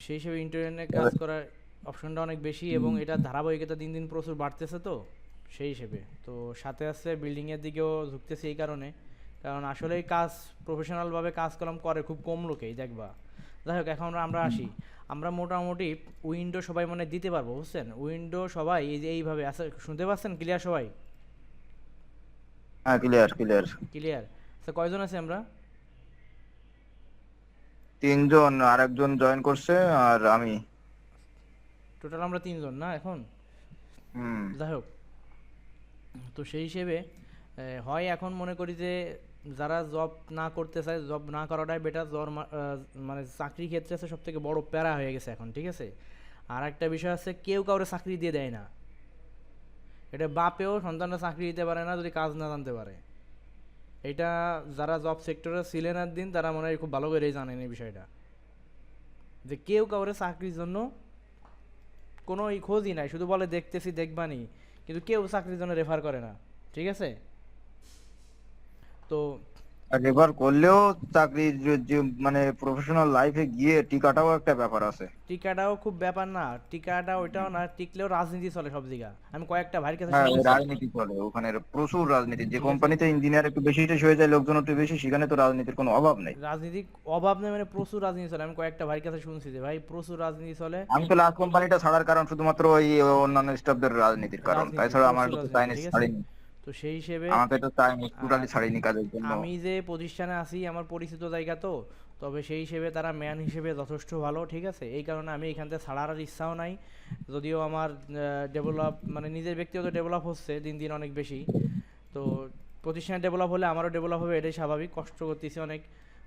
সেই হিসেবে ইন্টেরিয়রে কাজ করার অপশনটা অনেক বেশি এবং এটা ধারাবাহিকতা দিন দিন প্রচুর বাড়তেছে, তো সেই হিসেবে তো সাথে আছে বিল্ডিংয়ের দিকেও ঝুঁকতেছে এই কারণে, কারণ আসলেই কাজ প্রফেশনালভাবে কাজ কালাম করে খুব কম লোকেই দেখবা। যাই হোক, এখন আমরা আসি। আমরা মোটামুটি উইন্ডো সবাই মানে দিতে পারবো, বুঝছেন? উইন্ডো সবাই এই যে এইভাবে আছে, শুনতে পাচ্ছেন ক্লিয়ার সবাই? হ্যাঁ, ক্লিয়ার ক্লিয়ার। ক্লিয়ার। আচ্ছা, কয়জন আছে আমরা? 3 জন, আর একজন জয়েন করছে, আর আমি। টোটাল আমরা তিনজন না এখন? হুম। যাই হোক, তো সেই হিসেবে হয় এখন মনে করি যে যারা জব না করতে চায় জব না করাটাই বেটার। মানে চাকরি ক্ষেত্রে আছে সব থেকে বড় প্যারা হয়ে গেছে এখন, ঠিক আছে? আর একটা বিষয় আছে, কেউ কাউরে চাকরি দিয়ে দেয় না। এটা বাপেও সন্তানরা চাকরি দিতে পারে না যদি কাজ না জানতে পারে। এটা যারা জব সেক্টরে ছিলেন আর দিন তারা মনে হয় খুব ভালো করেই জানেন এই বিষয়টা, যে কেউ কাউরে চাকরির জন্য কোনো খোঁজই নাই, শুধু বলে দেখতেছি দেখবানি, কিন্তু কেউ চাকরির জন্য রেফার করে না, ঠিক আছে? তো আর রেফার করলেও চাকরির যে মানে প্রফেশনাল লাইফে গিয়ে টিকাটাও একটা ব্যাপার আছে। টিকাটাও খুব ব্যাপার না, টিকাটা ওইটাও না, টিকলেও রাজনীতি চলে সব জায়গা। আমি কয়েকটা ভাইয়ের কাছে হ্যাঁ, ওই শুনছি, রাজনীতি চলে ওখানে, প্রচুর রাজনীতি। যে ঠিক আছে? কোম্পানিতে ইঞ্জিনিয়ার একটু বেশি টেশি হয়ে যায়, লোকজন একটু বেশি, সেখানে তো রাজনীতির কোনো অভাব নেই। রাজনীতি অভাব নেই মানে প্রচুর রাজনীতি চলে। আমি কয়েকটা ভাইয়ের কাছে শুনছি যে ভাই প্রচুর রাজনীতি চলে। আমি তো লাস্ট কোম্পানিটা ছাড়ার কারণ শুধুমাত্র ওই অন্যান্য স্টাফদের রাজনীতির কারণ, রাজনীতি, তাছাড়া আমার প্রচুর কাছে রাজনীতি, চাইনিজ ঠিক আছে? ছাড়িনি। তো সেই হিসেবে আমাকে তো চাইনিজ টোটালি আর ছাড়িনি কাজের জন্য। আমি যে প্রতিষ্ঠানে আছি আমার পরিচিত জায়গা, তো তবে সেই হিসেবে তারা ম্যান হিসেবে যথেষ্ট ভালো, ঠিক আছে? এই কারণে আমি এখান থেকে ছাড়ার আর ইচ্ছাও নাই। যদিও আমার ডেভেলপ মানে নিজের ব্যক্তিগত ডেভেলপ হচ্ছে দিন দিন অনেক বেশি। তো প্রতিষ্ঠানে ডেভেলপ হলে আমারও ডেভেলপ হবে, এটাই স্বাভাবিক। কষ্ট করতেছি অনেক,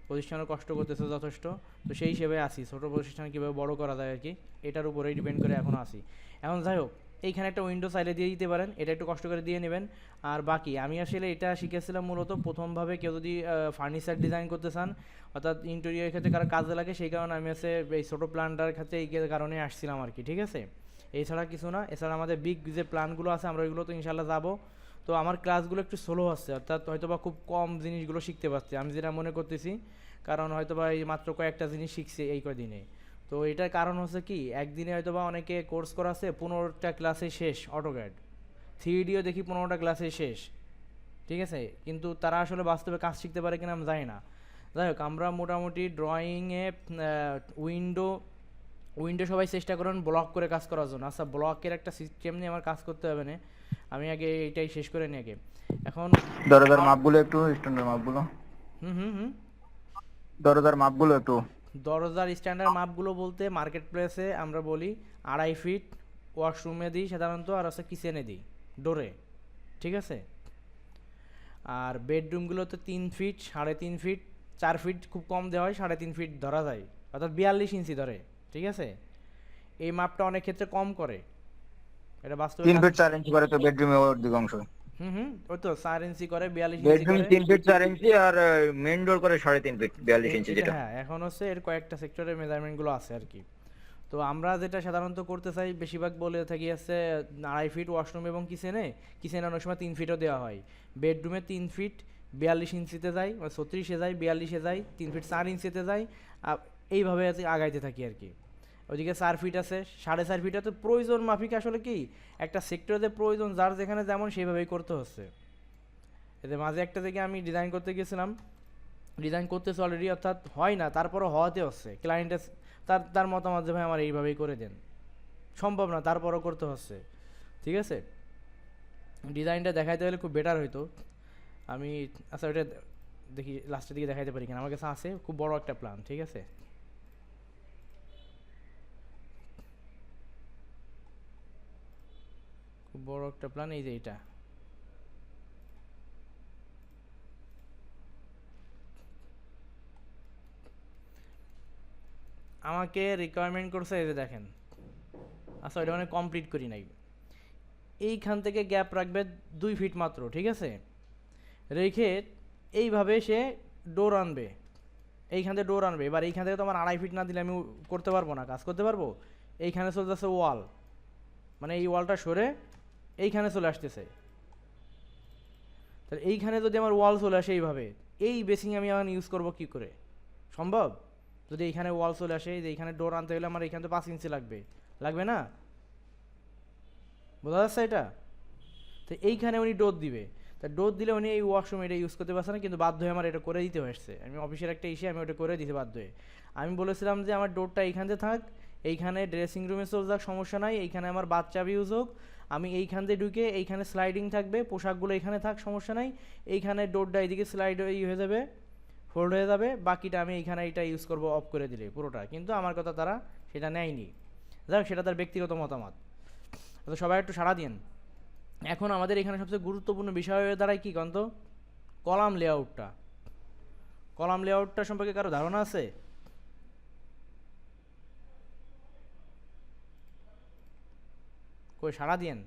প্রতিষ্ঠানও কষ্ট করতেছে যথেষ্ট। তো সেই হিসেবে আসি, ছোটো প্রতিষ্ঠান কীভাবে বড় করা যায় আর কি, এটার উপরেই ডিপেন্ড করে এখন আসি। এখন যাই হোক, এইখানে একটা উইন্ডো চাইলে দিয়ে দিতে পারেন, এটা একটু কষ্ট করে দিয়ে নেবেন। আর বাকি আমি আসলে এটা শিখেছিলাম মূলত প্রথমভাবে, কেউ যদি ফার্নিচার ডিজাইন করতে চান, অর্থাৎ ইন্টেরিয়র ক্ষেত্রে কারো কাজে লাগে, সেই কারণে আমি আছে এই ছোটো প্ল্যানটার ক্ষেত্রে এই কারণে আসছিলাম আর কি, ঠিক আছে? এছাড়া কিছু না। এছাড়া আমাদের বিগ যে প্ল্যানগুলো আছে আমরা ওইগুলো তো ইনশাল্লাহ যাবো। তো আমার ক্লাসগুলো একটু স্লো হচ্ছে, অর্থাৎ হয়তোবা খুব কম জিনিসগুলো শিখতে পারছি আমি যেটা মনে করতেছি, কারণ হয়তোবা এই মাত্র কয়েকটা জিনিস শিখছি এই কয়দিনে। তো এটার কারণ হচ্ছে কি, একদিনে হয়তোবা অনেকে কোর্স করাছে 15টা ক্লাসে শেষ অটোক্যাড, 3Dও দেখি 15টা ক্লাসে শেষ, ঠিক আছে? কিন্তু তারা আসলে বাস্তবে কাজ শিখতে পারে কিনা আমি জানি না। যাই হোক, আমরা মোটামুটি ড্রয়িংয়ে উইন্ডো উইন্ডো সবাই চেষ্টা করেন ব্লক করে কাজ করার জন্য। আচ্ছা, ব্লকের একটা সিস্টেম নিয়ে আমার কাজ করতে হবে না, আমি আগে এইটাই শেষ করে নিই আগে। এখন দরজার মাপগুলো একটু, স্ট্যান্ডার্ড মাপগুলো। হুম হুম হুম দরজার মাপগুলো একটু। দরজার স্ট্যান্ডার্ড মাপগুলো বলতে মার্কেট প্লেসে আমরা বলি 2.5 ফিট ওয়াশরুমে দিই সাধারণত, আর হচ্ছে কিচেনে দিই ডোরে, ঠিক আছে? আর বেডরুমগুলোতে 3 ফিট, 3.5 ফিট, 4 ফিট খুব কম দেওয়া হয়, 3.5 ফিট ধরা যায়, অর্থাৎ 42 ইঞ্চি ধরে, ঠিক আছে? এই মাপটা অনেক ক্ষেত্রে কম করে, এটা বাস্তবে 3 ফিট 4 ইঞ্চি করে তো বেডরুমে অধিকাংশ। ওই তো 4 ইঞ্চি করে, 42 ইঞ্চি বেডরুম করে। 3 ফিট 4 ইঞ্চি, আর মেইন ডোর করে 3.5 ফিট 42 ইঞ্চি এটা যেটা। হ্যাঁ, এখন হচ্ছে এর কয়েকটা সেক্টরের মেজারমেন্টগুলো আছে আর কি। তো আমরা যেটা সাধারণত করতে চাই বেশিরভাগ বলে থাকি আছে 2.5 ফিট ওয়াশরুম এবং কিচেনে। কিচেনে অনেক সময় 3 ফিটও দেওয়া হয়। বেডরুমে 3 ফিট 42 ইঞ্চিতে যায়, 36-এ যায়, 42-এ যায়, 3 ফিট 4 ইঞ্চিতে যায়। এইভাবে আগাইতে থাকি আর কি। ওইদিকে 4 ফিট আছে, 4.5 ফিট তো প্রয়োজন মাফিক আসলে কি একটা সেক্টরে প্রয়োজন যার যেখানে যেমন সেইভাবেই করতে হচ্ছে। এতে মাঝে একটা জায়গায় আমি ডিজাইন করতে গেছিলাম, ডিজাইন করতেছে অলরেডি, অর্থাৎ হয় না, তারপরও হওয়াতে হচ্ছে। ক্লায়েন্টের তার তার মতামত যে ভাই আমার এইভাবেই করে দেন, সম্ভব না তারপরও করতে হচ্ছে, ঠিক আছে? ডিজাইনটা দেখাইতে হলে খুব বেটার হইতো। আমি আচ্ছা ওইটা দেখি লাস্টের দিকে দেখাইতে পারি কিনা, আমার কাছে আছে খুব বড় একটা প্ল্যান, ঠিক আছে? খুব বড় একটা প্ল্যান, এই যে এটা। আমাকে রিকোয়ারমেন্ট করছে, এই যে দেখেন। আচ্ছা ওইটা মানে কমপ্লিট করি নাই। এইখান থেকে গ্যাপ রাখবে 2 ফিট মাত্র, ঠিক আছে? রেখে এইভাবে সে ডোর আনবে, এইখান থেকে ডোর আনবে। এবার এইখান থেকে তো আমার 2.5 ফিট না দিলে আমি করতে পারবো না, কাজ করতে পারবো? এইখানে চলে যাচ্ছে ওয়াল, মানে এই ওয়ালটা সরে এইখানে চলে আসতেছে। তাহলে এইখানে যদি আমার ওয়াল চলে আসে এইভাবে, এই বেসিং আমি এখন ইউজ করবো কি করে? সম্ভব? যদি এখানে ওয়াল চলে আসে, যে এখানে ডোর আনতে গেলে আমার এখানে তো 5 ইঞ্চি লাগবে, লাগবে না? বোঝা যাচ্ছে এটা? তো এইখানে উনি ডোর দিবে, তা ডোর দিলে উনি এই ওয়াশরুম এটা ইউজ করতে পারছে না, কিন্তু বাধ্য হয়ে আমার এটা করে দিতে হয়েছে। আমি অফিসের একটা ইস্যু, আমি ওটা করে দিতে বাধ্য হয়ে। আমি বলেছিলাম যে আমার ডোরটা এইখানে থাক, এইখানে ড্রেসিং রুমে চলে যাক, সমস্যা নাই, এইখানে আমার বাচ্চা ইউজ হোক, আমি এইখান দিয়ে ঢুকে এইখানে স্লাইডিং থাকবে, পোশাকগুলো এইখানে থাক, সমস্যা নাই, এইখানে ডোরটা এইদিকে স্লাইড হয়ে যাবে, ফোল্ড হয়ে যাবে, বাকিটা আমি এইখানে এটা ইউজ করব অফ করে দিলে পুরোটা। কিন্তু আমার কথা তারা সেটা নেয়নি। যাক, সেটা তার ব্যক্তিগত মতামত। তো সবাই একটু সাড়া দিন। এখন আমাদের এখানে সবচেয়ে গুরুত্বপূর্ণ বিষয় হয়ে দাঁড়ায় কি কন্ত? কলাম লেআউটটা। কলাম লেআউটটা সম্পর্কে কারো ধারণা আছে? কই সাড়া দিয়েন।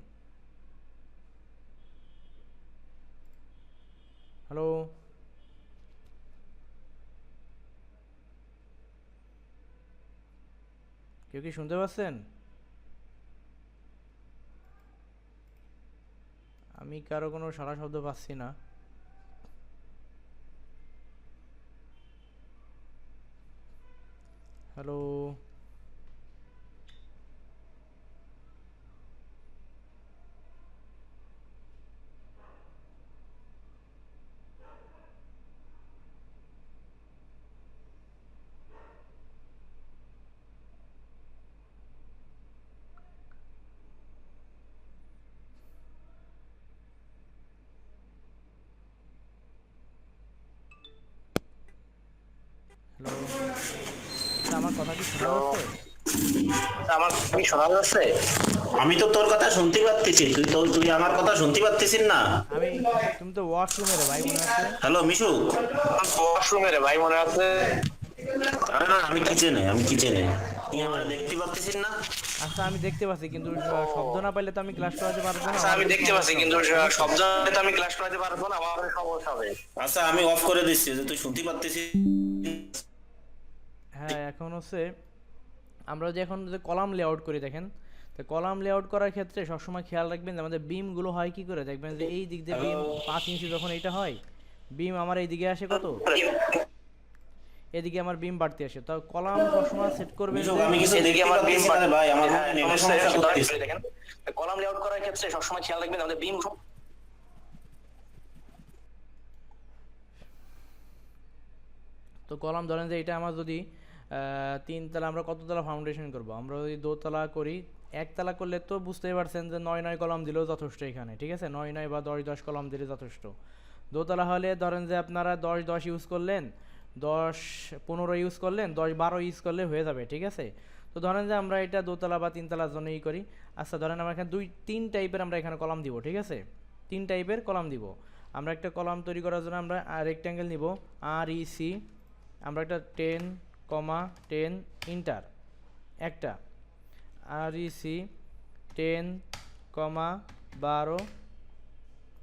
হ্যালো, কেউ কি শুনতে পাচ্ছেন? আমি কারো কোনো সাড়া শব্দ পাচ্ছি না। হ্যালো, হ্যালো, আচ্ছা আমার কথা কি শোনা যাচ্ছে? আমার কি শোনা যাচ্ছে? আমি তো তোর কথা শুনতে পাচ্ছি, তুই আমার কথা শুনতে পাচ্ছিস না? আমি, তুমি তো ওয়াশরুমে রে ভাই মনে হচ্ছে। হ্যালো মিশু, ওয়াশরুমে রে ভাই মনে আছে? না, আমি কিচেনে। তুই আমার দেখতে পাচ্ছিস না? আচ্ছা আমি দেখতে পাচ্ছি, কিন্তু শব্দ না পাইলে তো আমি ক্লাস করাতে পারবো না, আচ্ছা আমার আমি একটু দেখতে পাচ্ছি, সমস্যা কিন্তু হবে। শব্দ তো আমি ক্লাস করাতে পারবো না, আমার সমস্যা হবে। আচ্ছা আমি অফ করে দিচ্ছি, যে তুই শুনতে পাচ্ছিস। হ্যাঁ, এখন হচ্ছে আমরা যে এখন যে কলাম লেআউট করি দেখেন, তো কলাম লেআউট করার ক্ষেত্রে সবসময় খেয়াল রাখবেন যে আমাদের বিমগুলো হয় কি করে, দেখবেন যে এই দিক দিয়ে বিম 5 ইঞ্চি যখন এটা হয়, বিম আমার এই দিকে আসে কত, এদিকে আমার বিম বাড়তে আসে। তো কলাম সবসময় সেট করবেন মিশু, যে আমি কিছু এদিকে দেখতে আমার বিম পাচ্ছি না ভাই, আমার হ্যাঁ, নেটের সমস্যা সমস্যা হচ্ছে। করতেছে। দেখেন, কলাম লেআউট করার ক্ষেত্রে সবসময় খেয়াল রাখবেন আমাদের বিম। তো কলাম ধরেন যে এটা আমার যদি 3 তলা, আমরা কত তলা ফাউন্ডেশন করব, আমরা যদি দোতলা করি, একতলা করলে তো বুঝতেই পারছেন যে 9 কলাম দিলেও যথেষ্ট এখানে, ঠিক আছে, 9 বা 10 কলাম দিলে যথেষ্ট। দোতলা হলে ধরেন যে আপনারা 10 ইউজ করলেন, 10-15 ইউজ করলেন, 10-12 ইউজ করলে হয়ে যাবে, ঠিক আছে। তো ধরেন যে আমরা এটা দোতলা বা 3 তলার জন্য করি। আচ্ছা ধরেন আমরা এখানে 2-3 টাইপের আমরা এখানে কলাম দিব, ঠিক আছে, 3 টাইপের কলাম দিব। আমরা একটা কলাম তৈরি করার জন্য আমরা রেক্ট্যাঙ্গেল নিব, REC, আমরা একটা 10, 10 ইন্টার, একটা REC 10, 12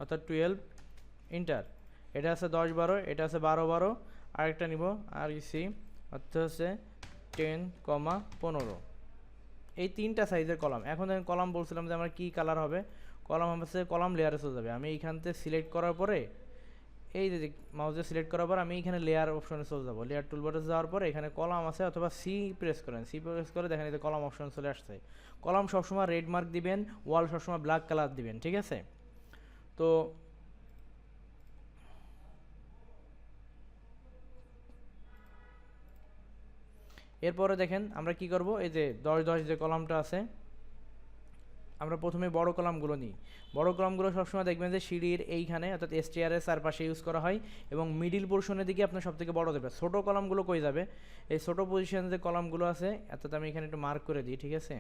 অর্থাৎ 12 ইন্টার, এটা আছে 10-12, এটা আছে 12-12, আরেকটা নিব REC অর্থাৎ হচ্ছে 10, 15। এই 3টা সাইজের কলাম। এখন দেখেন কলাম বলছিলাম যে আমার কি কালার হবে, কলাম হচ্ছে কলাম লেয়ারে চলে যাবে। আমি এইখান থেকে সিলেক্ট করার পরে, এই যে মাউসে সিলেক্ট করার পর আমি এখানে লেয়ার অপশনে চলে যাবো, লেয়ার টুলবারে যাওয়ার পরে এখানে কলাম আছে, অথবা সি প্রেস করেন, সি প্রেস করে দেখেন এতে কলাম অপশন চলে আসছে। কলাম সবসময় রেড মার্ক দিবেন, ওয়াল সবসময় ব্ল্যাক কালার দিবেন, ঠিক আছে। তো এরপরে দেখেন আমরা কি করব, এই যে 10-10 যে কলামটা আছে, আমরা প্রথমে বড় কলামগুলো নিই। বড় কলামগুলো সবসময় দেখবেন যে সিঁড়ির এইখানে অর্থাৎ STR-এর চারপাশে ইউজ করা হয়, এবং মিডিল পোর্শনের দিকে আপনার সব থেকে বড় দেবে। ছোটো কলামগুলো কই যাবে, এই ছোটো পজিশনে যে কলামগুলো আছে, অর্থাৎ আমি এখানে একটু মার্ক করে দিই, ঠিক আছে,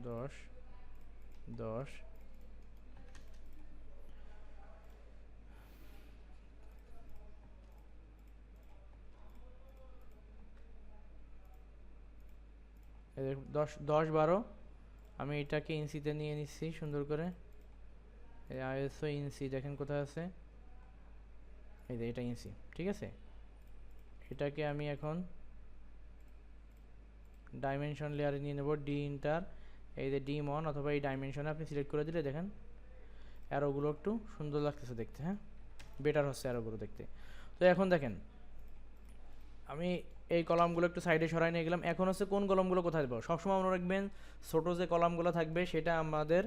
10, 10, এই 10, 10, 12। আমি এটাকে ইঞ্চিতে নিয়ে নিচ্ছি সুন্দর করে, এই ISO ইঞ্চি দেখেন কোথায় আছে, এই যে এটা ইঞ্চি, ঠিক আছে। এটাকে আমি এখন ডাইমেনশন লেয়ারে নিয়ে নেব, ডি ইন্টার, এই যে ডি মন অথবা এই ডাইমেনশনে আপনি সিলেক্ট করে দিলে দেখেন অ্যারোগুলো একটু সুন্দর লাগতেছে দেখতে, হ্যাঁ, বেটার হচ্ছে অ্যারোগুলো দেখতে। তো এখন দেখেন আমি এই কলামগুলো একটু সাইডে সরাই নিয়ে গেলাম। এখন হচ্ছে কোন কলামগুলো কোথায় দেবো, সবসময় মনে রাখবেন ছোটো যে কলামগুলো থাকবে সেটা আমাদের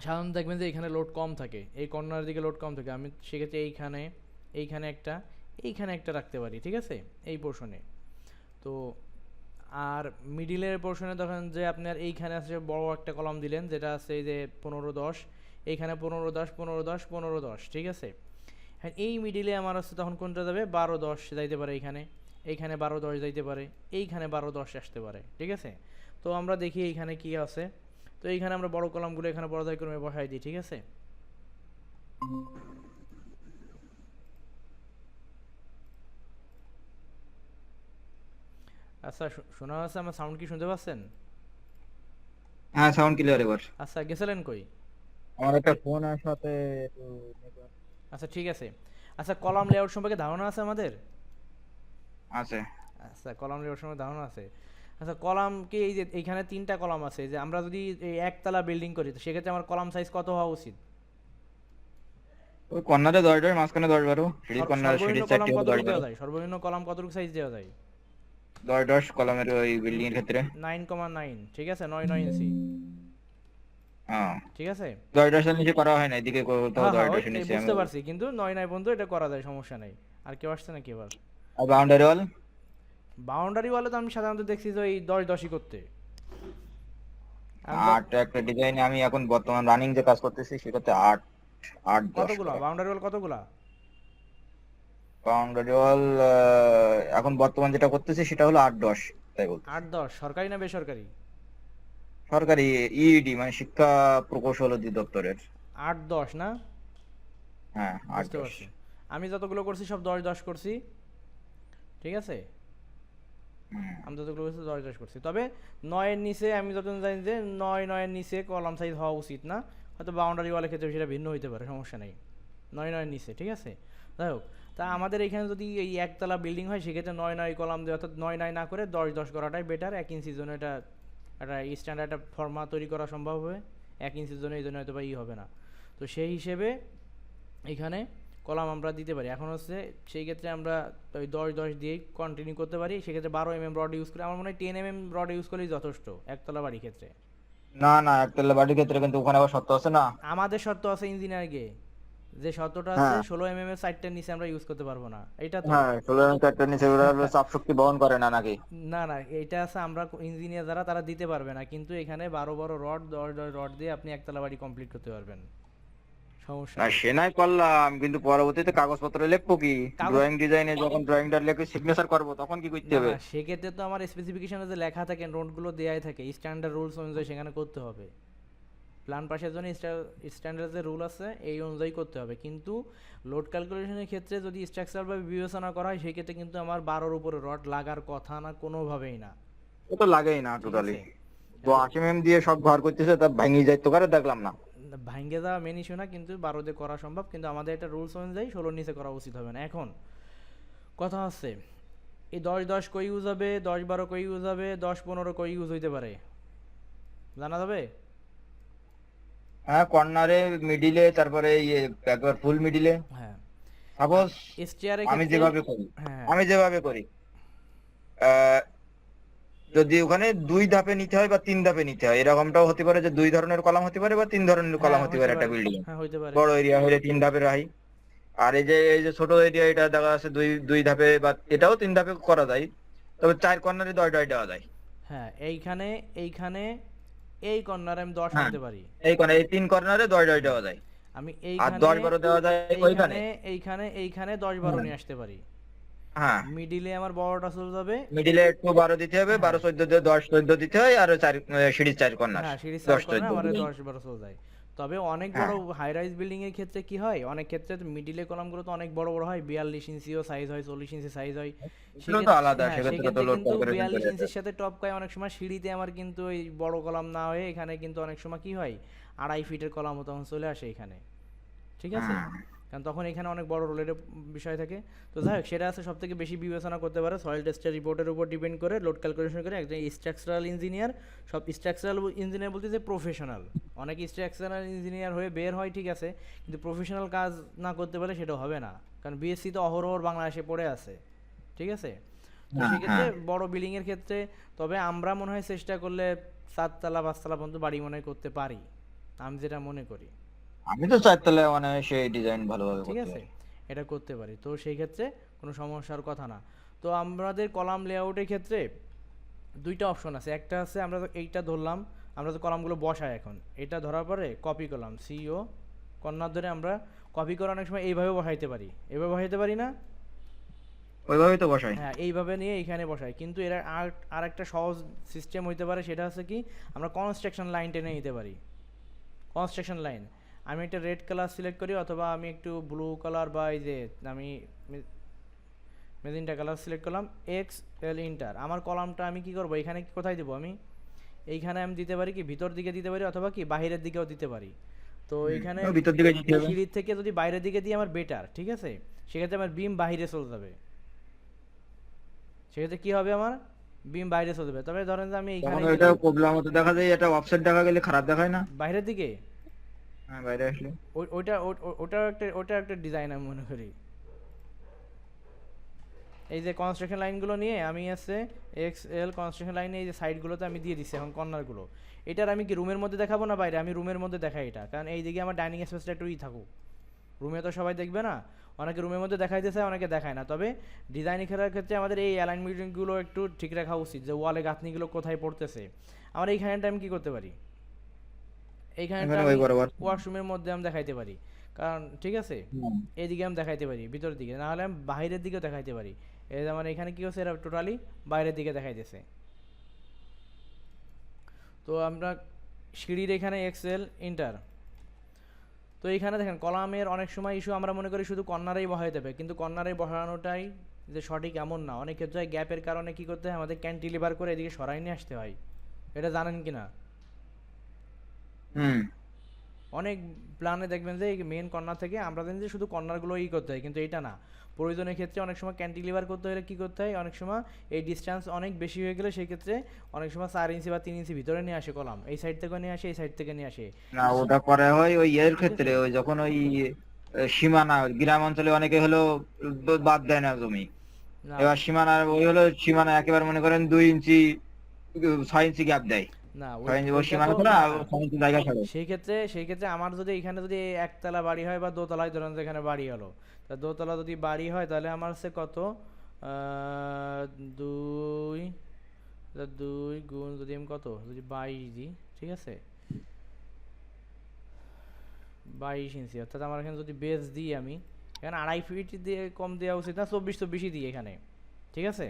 সাধারণত দেখবেন যে এখানে লোড কম থাকে, এই কর্নারের দিকে লোড কম থাকে। আমি সেক্ষেত্রে এইখানে একটা রাখতে পারি, ঠিক আছে, এই পোর্শনে। তো আর মিডিলের পোর্শনে দেখেন যে আপনার এইখানে আছে বড় একটা কলাম দিলেন যেটা আছে এই যে 15-10, এইখানে 15-10 ঠিক আছে। হ্যাঁ, এই মিডিলে আমার হচ্ছে তখন কোনটা যাবে, 12-10 যাইতে পারে, এইখানে 12-10 যাইতে পারে, এইখানে 12-10 আসতে পারে, ঠিক আছে। তো আমরা দেখি এইখানে কি আছে। তো এইখানে আমরা বড় কলামগুলো এখানে পর্যায়ক্রমে বসাই দিই, ঠিক আছে। আচ্ছা, শোনা যাচ্ছে আমার সাউন্ড কি শুনতে পাচ্ছেন? হ্যাঁ সাউন্ড ক্লিয়ার এবার। আচ্ছা, গেছিলেন কই? আমার একটা ফোন আসাতে একটু network আচ্ছা ঠিক আছে। আচ্ছা, কলাম লেআউট সম্পর্কে ধারণা আছে আমাদের? আছে। আচ্ছা, কলাম লেআউট সম্পর্কে ধারণা আছে। আচ্ছা, কলাম কি এই যে এইখানে 3টা কলাম আছে, যে আমরা যদি এই একতলা বিল্ডিং করি তো সেক্ষেত্রে আমার কলাম সাইজ কত হওয়া উচিত? ওই কর্নারে 10 মাঝখানে 10-12, সিঁড়ির কর্নারে সর্বনিম্ন সিঁড়ির কলাম চারটি হলো কতটুকু 10-12। দেওয়া যায়? সর্বনিম্ন কলাম কতটুকু সাইজ দেওয়া যায়? 10 কলমের ওই বিল্ডিং এর ক্ষেত্রে। 9,9, ঠিক আছে, 9 ইঞ্চি, হ্যাঁ ঠিক আছে। 10 এর নিচে করা হয় না, এদিকে কোথাও হ্যাঁ হ্যাঁ, 10 ওই এর নিচে আমি। বুঝতে পারছি, কিন্তু 9 পর্যন্ত এটা করা যায়, সমস্যা নেই। আর কেউ আসছে নাকি এবার? আর বাউন্ডারি ওয়াল বাউন্ডারি ওয়ালে তো আমি সাধারণত দেখছি যে ওই 10-10ই করতে। আমি তো- 8 একটা ডিজাইনে আমি এখন বর্তমান রানিং যে কাজ করতেছি সেটাতে 8 8-10 কতগুলা বাউন্ডারি ওয়াল, কতগুলা? বাউন্ডারি ওয়াল এখন বর্তমান যেটা করতেছি সেটা হলো 8-10, তাই বলতে। 8-10 সরকারি না বেসরকারি? সরকারি, ইইডি মানে শিক্ষা প্রকৌশল অধিদপ্তরের। 8-10 না? হ্যাঁ বুঝতে 8-10। পারছি। আমি যতগুলো করছি সব 10-10 করছি, ঠিক আছে। আমি যতগুলো করছি 10-10 করছি, তবে 9-এর নিচে আমি যতদিন জানি যে 9-9-এর নিচে কলাম সাইজ হওয়া উচিত না। হয়তো বাউন্ডারি ওয়ালের ক্ষেত্রে সেটা ভিন্ন হইতে পারে, সমস্যা নেই। 9-9-এর নিচে, ঠিক আছে। যাই হোক, তা আমাদের এখানে যদি এই একতলা বিল্ডিং হয় সেক্ষেত্রে 9-9 কলাম দিয়ে, অর্থাৎ 9-9 না করে 10-10 করাটাই বেটার। 1 ইঞ্চির জন্য এটা একটা স্ট্যান্ডার্ড একটা ফর্মা তৈরি করা সম্ভব হবে। 1 ইঞ্চির জন্য এই জন্য হয়তো বা হবে না। তো সেই হিসেবে এখানে কলাম আমরা দিতে পারি। এখন হচ্ছে সেই ক্ষেত্রে আমরা ওই 10-10 দিয়েই কন্টিনিউ করতে পারি। সেক্ষেত্রে 12 রড ইউজ করে, আমার মনে হয় 10 রড ইউজ করলেই যথেষ্ট একতলা বাড়ির ক্ষেত্রে। না না, একতলা বাড়ির ক্ষেত্রে কিন্তু ওখানে আবার শর্ত আছে না। আমাদের শর্ত আছে ইঞ্জিনিয়ারকে, যে শর্তটা আছে হ্যাঁ 16 এর সাইডটার নিচে আমরা ইউজ করতে পারবো না, এটা তো। হ্যাঁ 16 একটা নিচে ওরা হলো চাপ শক্তি বহন করে না নাকি? না না, এটা আছে আমরা ইঞ্জিনিয়ার যারা তারা দিতে পারবে না, কিন্তু এখানে 12 রড 10 রড দিয়ে আপনি একতলা বাড়ি কমপ্লিট করতে পারবেন, সমস্যা না নেই। সে নাই করলাম, কিন্তু পরবর্তীতে কাগজপত্র লিখবো কি? কাগজ- ড্রয়িং ডিজাইনে যখন ড্রয়িংটা লিখে সিগনেচার করবো তখন কি করতে না হবে? না, সেক্ষেত্রে তো আমার স্পেসিফিকেশনে যে লেখা থাকে, নোটগুলো দেয়াই থাকে, স্ট্যান্ডার্ড রুলস অনুযায়ী সেখানে করতে হবে। প্ল্যান পাসের জন্য স্ট্যান্ডার্ড যে রুল আছে এই অনুযায়ী করতে হবে, কিন্তু লোড ক্যালকুলেশনের ক্ষেত্রে যদি স্ট্রাকচারালভাবে বিবেচনা করা হয় সেই ক্ষেত্রে কিন্তু আমার 12-র উপরে রড লাগার কথা না, কোনোভাবেই না, ও তো লাগেই না ঠিক টোটালি। আছে। তো 80 দিয়ে সব ঘর করতেছে, তা ভাঙি যায় তো করে দেখলাম না। ভাঙ্গে যাওয়া মেন ইস্যু না, কিন্তু 12 দিয়ে করা সম্ভব, কিন্তু আমাদের এটা রুলস অনুযায়ী 16-র নিচে করা উচিত হবে না। এখন কথা হচ্ছে এই 10-10 কই ইউজ হবে, 10-12 কই ইউজ হবে, 10-15 কই ইউজ হইতে পারে, জানা যাবে? হ্যাঁ কর্নারে, মিডিলে, তারপরে ইয়ে একবার ফুল মিডিলে। হ্যাঁ, সাপোজ স্টেয়ারের আমি ক্ষেত্রে, যেভাবে করি, হ্যাঁ আমি যেভাবে করি যদি ওখানে 2 ধাপে নিতে হয় বা 3 ধাপে নিতে হয়, এরকমটাও হতে পারে যে 2 ধরনের কলাম হতে পারে বা 3 ধরনের কলাম হ্যাঁ হতে হইতে পারে একটা পারে, বিল্ডিং। হ্যাঁ হইতে পারে। বড় এরিয়া হলে 3 ধাপে রাখি। আর এই যে ছোট এরিয়া, এটা দেখা যাচ্ছে দুই দুই ধাপে বা এটাও 3 ধাপে করা যায়, তবে 4 কর্নারে 10 দেওয়া যায়। হ্যাঁ, এইখানে এই কর্নারে আমি 10 হ্যাঁ আনতে পারি। এই কোণে এই 3 কর্নারে 10 দেওয়া যায়। আমি আর এইখানে 10-12 দেওয়া যায় ওইখানে। এইখানে 10-12 নিয়ে আসতে পারি। হ্যাঁ মিডিলে আমার বড়টা চলে যাবে। মিডিলে একটু 12 দিতে হবে, 12-14 দিয়ে 10-14 দিতে হয়, আর সিঁড়ির 4 কর্নার হ্যাঁ, সিঁড়ি সার করে 10-14 আমার দিলেই। 10-12 চলে যায়। তবে অনেক হ্যাঁ বড় হাই রাইজ বিল্ডিং এর ক্ষেত্রে কি হয়, অনেক ক্ষেত্রে মিডিলে কলামগুলো তো অনেক বড় বড় হয়, 42 ইঞ্চিও সাইজ হয়, 40 ইঞ্চি সাইজ হয়। এগুলো তো আলাদা, হ্যাঁ, সেক্ষেত্রে তো সেক্ষেত্রে লোড কিন্তু ক্যালকুলেশন 42 করে। ইঞ্চির সাথে টপ কয় অনেক সময় সিঁড়িতে আমার কিন্তু ওই বড় কলাম না হয়ে এখানে কিন্তু অনেক সময় কি হয়, 2.5 ফিটের কলামও তখন চলে আসে এখানে, ঠিক আছে। কারণ তখন এখানে অনেক বড় রোলের বিষয় থাকে। তো যাই হোক, সেটা আছে সব থেকে বেশি বিবেচনা করতে পারে সয়েল টেস্টের রিপোর্টের উপর ডিপেন্ড করে, লোড ক্যালকুলেশন করে একজন স্ট্রাকচারাল ইঞ্জিনিয়ার। সব স্ট্রাকচারাল ইঞ্জিনিয়ার বলতে যে প্রফেশনাল, অনেক স্ট্রাকচারাল ইঞ্জিনিয়ার হয়ে বের হয় ঠিক আছে, কিন্তু প্রফেশনাল কাজ না করতে পারে সেটা হবে না, কারণ বিএসসি তো অহরহ বাংলাদেশে পড়ে আছে, ঠিক আছে? তো হ্যাঁ, সেক্ষেত্রে হ্যাঁ। বড় বিল্ডিং এর ক্ষেত্রে তবে আমরা মনে হয় চেষ্টা করলে 4 তলা 5 তলা পর্যন্ত বাড়ি মনে হয় করতে পারি, আমি যেটা মনে করি। আমি তো চারতলায় মানে সেই ডিজাইন ভালোভাবে ঠিক করতে আছে, পারি। এটা করতে পারি, তো সেই ক্ষেত্রে কোনো সমস্যার কথা না। তো আমাদের কলাম লেআউটের ক্ষেত্রে দুইটা অপশন আছে, একটা আছে আমরা তো এইটা ধরলাম, আমরা তো কলামগুলো বসাই এখন, এটা ধরার পরে কপি করলাম সিও কর্নার ধরে আমরা কপি করে অনেক সময় এইভাবে বসাইতে পারি, এভাবে বসাইতে পারি না? ওইভাবেই তো বসাই। হ্যাঁ, এইভাবে নিয়ে এইখানে বসাই, কিন্তু এর আর একটা সহজ সিস্টেম হইতে পারে, সেটা হচ্ছে কি আমরা কনস্ট্রাকশন লাইন টেনে নিতে পারি। কনস্ট্রাকশন লাইন আমি একটা রেড কালার সিলেক্ট করি, অথবা আমি একটু ব্লু কালার বা এই যে আমি মেজেন্টা কালার সিলেক্ট করলাম, এক্স এল ইন্টার। আমার কলামটা আমি কি করব, এখানে কোথায় দেবো আমি, এইখানে আমি দিতে পারি কি ভিতর দিকে দিতে পারি, অথবা কি বাইরের দিকেও দিতে পারি। তো এইখানে ও ভিতর দিকে যেতে হবে। সিঁড়ির থেকে যদি বাইরের দিকে দিই আমার বেটার, ঠিক আছে? সেক্ষেত্রে আমার বিম বাইরে চলে যাবে, সেক্ষেত্রে কি হবে, আমার বিম বাইরে চলে যাবে। তবে ধরেন যে আমি এইখানে তখন ওইটা প্রবলেম হতে দেখা যায়, এটা অফসেট দেখা গেলে খারাপ দেখায় না? বাইরের দিকে হ্যাঁ, বাইরে আসলে। ওটা একটা ডিজাইন আমি মনে করি। এই যে কনস্ট্রাকশন লাইনগুলো নিয়ে আমি আছে এক্স এল কনস্ট্রাকশন লাইনে এই যে সাইডগুলোতে আমি দিয়ে দিচ্ছি এখন কর্নারগুলো। এটার আমি কি রুমের মধ্যে দেখাবো না বাইরে, আমি রুমের মধ্যে দেখাই এটা, কারণ এই দিকে আমার ডাইনিং স্পেসটা একটু থাকুক, রুমে তো সবাই দেখবে না, অনেকে রুমের মধ্যে দেখাইতে চায় অনেকে দেখায় না। তবে ডিজাইন করার ক্ষেত্রে আমাদের এই অ্যালাইনমেন্টগুলো একটু ঠিক রাখা উচিত, যে ওয়ালে গাঁথনিগুলো কোথায় পড়তেছে। আমার এইখানটা আমি কি করতে পারি, এইখানটা এখানে আমি ওই বরাবর। ওয়াশরুমের মধ্যে আমি দেখাইতে পারি, কারণ ঠিক আছে হুম। এইদিকে আমি দেখাইতে পারি ভিতরের দিকে, না হলে আমি বাইরের দিকেও দেখাইতে পারি। এই যেমন এখানে কি হচ্ছে, এরা টোটালি বাইরের দিকে দেখাইতেছে। তো আমরা সিঁড়ির এখানে এক্সেল ইন্টার। তো এইখানে দেখেন কলামের অনেক সময় ইস্যু আমরা মনে করি শুধু কর্নারেই বসাইতে হবে, কিন্তু কর্নারে বসানোটাই যে সঠিক এমন না, অনেক ক্ষেত্রে গ্যাপের কারণে কি করতে হয়, আমাদের ক্যান্টিলিভার করে এদিকে সরাই নিয়ে আসতে হয়। এটা জানেন কি না? হুম। অনেক প্ল্যানে দেখবেন যে মেন কর্নার থেকে আমরা জানি যে শুধু কর্নারগুলো করতে হয়, কিন্তু এটা না। প্রয়োজনের ক্ষেত্রে অনেক সময় ক্যান্টিলিভার করতে হলে কী করতে হয়, অনেক সময় এই ডিস্টেন্স অনেক বেশি হয়ে গেলে সেই ক্ষেত্রে অনেক সময় 4 ইঞ্চি বা 3 ইঞ্চি ভিতরে নিয়ে আসে কলাম, এই সাইড থেকে নিয়ে আসে এই সাইড থেকে নিয়ে আসে। না, ওটা করা হয় ওই এর ক্ষেত্রে, ওই যখন ওই সীমানা গ্রাম অঞ্চলে অনেকে হলো বাদ দেয় না জমি। না এবার সীমানা ওই হলো সীমানা একেবারে মনে করেন 2 ইঞ্চি 6 ইঞ্চি গ্যাপ দেয়। না 6 ইঞ্চি ওই ওইটা সীমানা তো ছাড়া না আর না 6 ইঞ্চি জায়গা ছাড়ে। সেই ক্ষেত্রে আমার যদি এখানে যদি একতলা বাড়ি হয় বা দোতলায় ধরেন যে এখানে বাড়ি হলো, তা দোতলা যদি বাড়ি হয় তাহলে আমার হচ্ছে কত, দুই, দুই গুণ যদি আমি কত যদি 22 দিই, ঠিক আছে 22 ইঞ্চি, অর্থাৎ আমার এখানে যদি বেস দিই আমি এখানে 2.5 ফিট দিয়ে কম দেওয়া উচিত না, 24 দিই এখানে, ঠিক আছে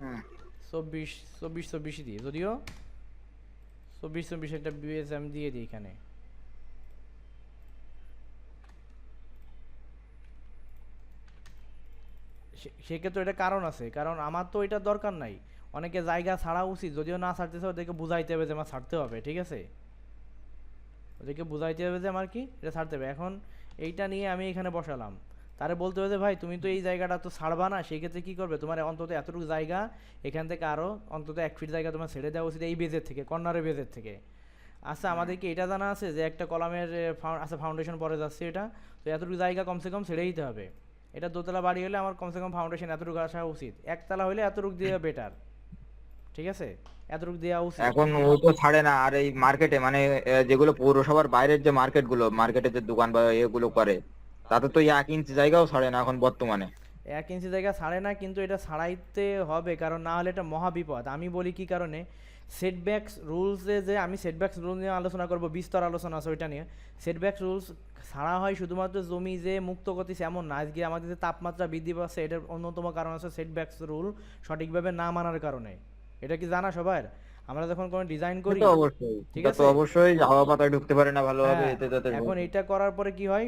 হুম। 24 দিই, যদিও 24 একটা বেস আমি দিয়ে দিই এখানে। সেক্ষেত্রে এটা কারণ আছে, কারণ আমার তো এটা দরকার নাই, অনেকে জায়গা ছাড়া উচিত, যদিও না ছাড়তেছে ওদেরকে বুঝাইতে হবে যে আমার ছাড়তে হবে, ঠিক আছে ওদেরকে বুঝাইতে হবে যে আমার কি এটা ছাড়তে হবে। এখন এইটা নিয়ে আমি এখানে বসালাম, তারে বলতে হবে যে ভাই তুমি তো এই জায়গাটা তো ছাড়বা না, সেই ক্ষেত্রে কী করবে, তোমার অন্তত এতটুকু জায়গা এখান থেকে আরও অন্তত 1 ফিট জায়গা তোমার ছেড়ে দেওয়া উচিত এই বেজের থেকে, কর্নারের বেজের থেকে। আচ্ছা আমাদেরকে এটা জানা আছে যে একটা কলামের আচ্ছা ফাউন্ডেশন পরে যাচ্ছে এটা, তো এতটুকু জায়গা কমসে কম ছেড়ে দিতে হবে। এটা দোতলা বাড়ি হলে আমার কমসে কম ফাউন্ডেশন এতটুকু আসা উচিত, একতলা হলে এতটুকু দিয়ে বেটার, ঠিক আছে এতটুকু দেওয়া উচিত। এখন ওই তো ছাড়ে না। আর এই মার্কেটে মানে যেগুলো পৌরসভার বাইরের যে মার্কেট গুলো, মার্কেটে যে দোকান বা এগুলো করে, তাতে তো 1 ইঞ্চি জায়গাও ছাড়ে না এখন বর্তমানে। 1 ইঞ্চি জায়গা ছাড়ে না, কিন্তু এটা ছাড়াইতে হবে, কারণ না হলে এটা মহা বিপদ। আমি বলি কি কারণে, সেটব্যাকস রুলসে যে আমি সেটব্যাকস রুল নিয়ে আলোচনা করব, বিস্তর আলোচনা আছে ওইটা নিয়ে। সেটব্যাকস রুলস ছাড়া হয় শুধুমাত্র জমি যে মুক্ত করতেছে এমন না, আজকে আমাদের যে তাপমাত্রা বৃদ্ধি পাচ্ছে এটার অন্যতম কারণ আছে সেটব্যাকস রুল সঠিকভাবে না মানার কারণে। এটা কি জানা সবার? আমরা যখন কোনো ডিজাইন করি, তো অবশ্যই, ঠিক এটা তো আছে অবশ্যই হাওয়া বাতাস ঢুকতে পারে না ভালোভাবে, হ্যাঁ, এতে তাতে এখন এইটা করার পরে কি হয়,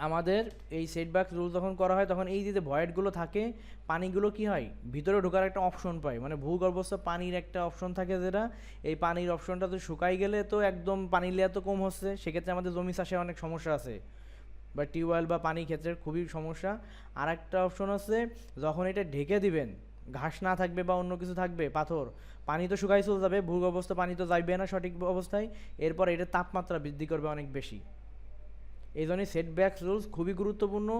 আমাদের এই সেটব্যাক রুল যখন করা হয় তখন এই যে ভয়েডগুলো থাকে, পানিগুলো কি হয় ভিতরে ঢোকার একটা অপশন পায়, মানে ভূগর্ভস্থ পানির একটা অপশন থাকে, যেটা এই পানির অপশনটা তো শুকাই গেলে তো একদম পানির লেয়ার তো কম হচ্ছে, সেক্ষেত্রে আমাদের জমি চাষে অনেক সমস্যা আছে, বা টিউবওয়েল বা পানি ক্ষেত্রে খুবই সমস্যা। আর একটা অপশন আছে, যখন এটা ঢেকে দিবেন ঘাস না থাকবে বা অন্য কিছু থাকবে পাথর, পানি তো শুকাই চলে যাবে, ভূগর্ভস্থ পানি তো যাইবে না সঠিক অবস্থায়, এরপর এটা তাপমাত্রা বৃদ্ধি করবে অনেক বেশি। এই জন্যই সেটব্যাক রুলস খুবই গুরুত্বপূর্ণ,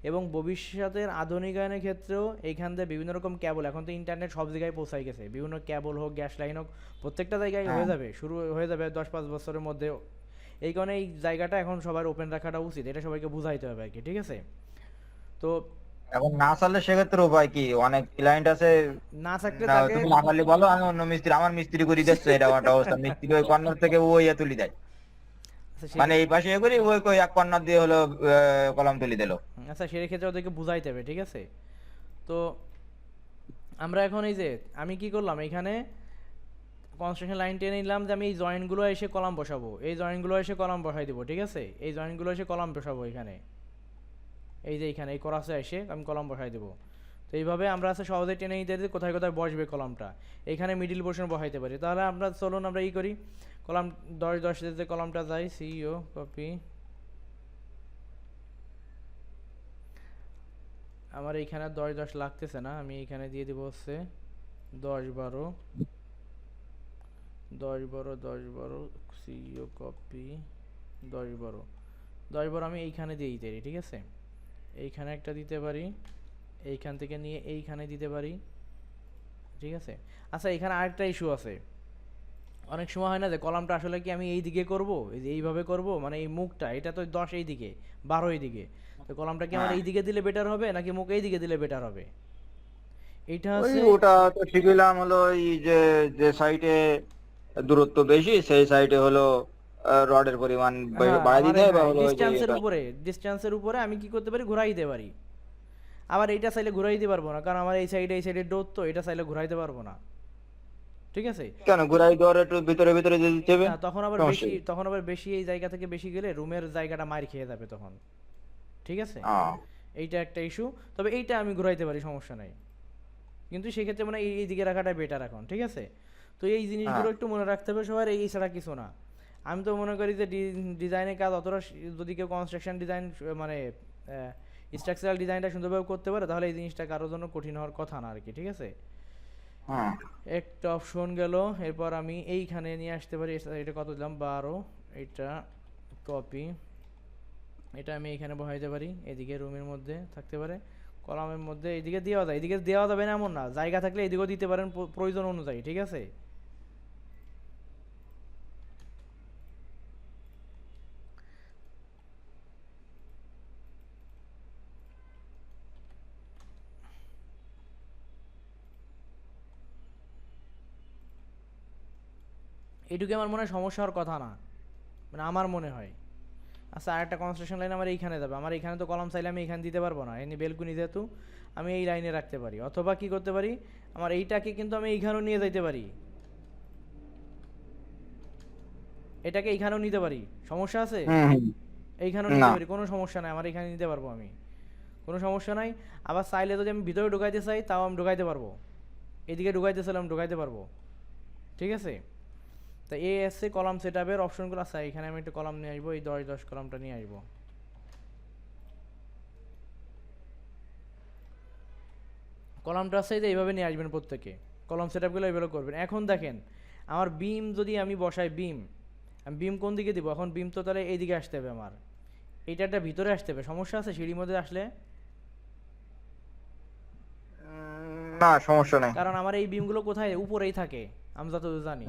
এবং ভবিষ্যতের আধুনিকায়নের ক্ষেত্রেও এইখান থেকে বিভিন্ন রকম ক্যাবল, এখন তো ইন্টারনেট সব জায়গায় পৌঁছায় গেছে, বিভিন্ন ক্যাবল হোক, গ্যাস লাইন হোক, প্রত্যেকটা জায়গায় হ্যাঁ। হয়ে যাবে, শুরু হয়ে যাবে 10-5 বছরের মধ্যে। এই কারণে এই জায়গাটা এখন সবার ওপেন রাখাটা উচিত, এটা সবাইকে বুঝাইতে হবে আর কি, ঠিক আছে? তো এখন না চাললে সেক্ষেত্রে উপায় কি? অনেক ক্লায়েন্ট আছে, না থাকলে না তাকে তুমি না পারলে বলো, আমি অন্য মিস্ত্রি, আমার মিস্ত্রি করে দিচ্ছে, এটা একটা অবস্থা। মিস্ত্রি ওই কর্নার থেকে ও ইয়ে তুলি দেয়, আচ্ছা মানে এই পাশে এ করি, ওই কই এক কর্নার দিয়ে হলো কলম তুলি দিল। আচ্ছা সেক্ষেত্রে ওদেরকে বুঝাইতে হবে, ঠিক আছে? তো আমরা এখন এই যে আমি কি করলাম, এখানে কনস্ট্রাকশন লাইন টেনে নিলাম যে আমি এই জয়েন্টগুলো এসে কলাম বসাবো, এই জয়েন্টগুলো এসে কলাম বসাই দেবো, ঠিক আছে? এই জয়েন্টগুলো এসে কলাম বসাবো এখানে, এই যে এইখানে এই করাসে এসে আমি কলাম বসাই দেবো। তো এইভাবে আমরা আছে সহজে টেনে নিতে যে কোথায় কোথায় বসবে কলামটা, এইখানে মিডিল পোর্শন বসাইতে পারি। তাহলে আমরা চলুন আমরা ই করি, কলাম 10-10 যে কলামটা যাই, সিইও কপি, আমার এইখানে 10-10 লাগতেছে না, আমি এইখানে দিয়ে দেবো হচ্ছে 10-12, 10-12 সিইও কপি 10-12 আমি এইখানে দিয়ে দিতে পারি, ঠিক আছে? এইখানে একটা দিতে পারি, এইখান থেকে নিয়ে এইখানে দিতে পারি, ঠিক আছে? আচ্ছা এখানে আরেকটা ইস্যু আছে, অনেক সময় হয় না যে কলামটা আসলে কি আমি এই দিকে করব, এই যে এইভাবে করব, মানে এই মুখটা এটা তো 10 এই দিকে, 12 এই দিকে, তো কলামটা কি আমার এই দিকে দিলে বেটার হবে নাকি মুখ এই দিকে দিলে বেটার হবে? এইটা ওই হচ্ছে ওটা তো শিখিলাম হলো, এই যে যে সাইটে দূরত্ব বেশি সেই সাইটে হলো রডের পরিমাণ হ্যাঁ বাড়াই আমার দিতে হয়, বা হ্যাঁ হলো ওই যে ডিস্টেন্সের এটা। উপরে, ডিস্টেন্সের উপরে আমি কি করতে পারি, ঘুরাই দিতে পারি। আবার এইটা চাইলে ঘুরাই দিতে পারবো না, কারণ আমার এই সাইডে ডোর, তো এটা চাইলে ঘুরাইতে পারবো না, ঠিক আছে? কেন ঘুরাই দেওয়ার একটু ভিতরে ভিতরে দিয়ে দিতে হবে, না সমস্যা কি? তখন আবার বেশি এই জায়গা থেকে বেশি গেলে রুমের জায়গাটা মার খেয়ে যাবে তখন, ঠিক আছে? এইটা একটা ইস্যু, তবে এইটা আমি ঘুরাইতে পারি, সমস্যা নাই, কিন্তু সেক্ষেত্রে মানে এই দিকে রাখাটা বেটার এখন, ঠিক আছে? তো এই জিনিসগুলো একটু মনে রাখতে হবে সবার, এই ছাড়া কিছু না। আমি তো মনে করি যে ডিজাইনের কাজ অতটা যদি কেউ কনস্ট্রাকশন ডিজাইন মানে স্ট্রাকচারাল ডিজাইনটা সুন্দরভাবে করতে পারে, তাহলে এই জিনিসটা কারোর জন্য কঠিন হওয়ার কথা না আর কি, ঠিক আছে? হ্যাঁ। একটা অপশন গেল, এরপর আমি এইখানে নিয়ে আসতে পারি, এটা কত দিলাম 12, এটা কপি, এটা আমি এখানে বসাইতে পারি, এদিকে রুমের মধ্যে থাকতে পারে, কলামের মধ্যে এইদিকে দেওয়া যায়, এদিকে দেওয়া যাবে না এমন না, জায়গা থাকলে এদিকেও দিতে পারেন প্রয়োজন অনুযায়ী, ঠিক আছে? এইটুকু আমার মনে হয় সমস্যা হওয়ার কথা না, মানে আমার মনে হয়। আচ্ছা আরেকটা কনস্ট্রাকশন লাইন আমার এইখানে যাবে, আমার এইখানে তো কলাম চাইলে আমি এইখানে দিতে পারবো না, এমনি বেলকুনি যেহেতু আমি এই লাইনে রাখতে পারি, অথবা কি করতে পারি, আমার এইটাকে কিন্তু আমি এইখানেও নিয়ে যাইতে পারি, এটাকে এইখানেও নিতে পারি, সমস্যা আছে? এইখানেও নিতে না, পারি, কোনো সমস্যা নাই, আমার এখানে নিতে পারবো আমি, কোনো সমস্যা নাই। আবার চাইলে যদি আমি ভিতরে ঢুকাইতে চাই তাও আমি ঢুকাইতে পারবো, এদিকে ঢুকাইতে চাইলে আমি ঢুকাইতে পারবো, ঠিক আছে? তা এই এসছে কলাম সেট আপের অপশনগুলো আছে, এখানে আমি একটা কলাম নিয়ে আসবো, এই 10-10 কলামটা নিয়ে আসবো, কলামটা আছে যে এইভাবে নিয়ে আসবেন প্রত্যেকে, কলাম সেট আপগুলো এইভাবে করবেন। এখন দেখেন আমার বিম যদি আমি বসাই, বিম আমি বিম কোন দিকে দিব, এখন বিম তো তাহলে এইদিকে আসতে হবে, আমার এইটাটা ভিতরে আসতে হবে, সমস্যা আছে সিঁড়ির মধ্যে আসলে? না সমস্যা নেই। কারণ আমার এই বিমগুলো কোথায়, উপরেই থাকে, আমি যতদূর জানি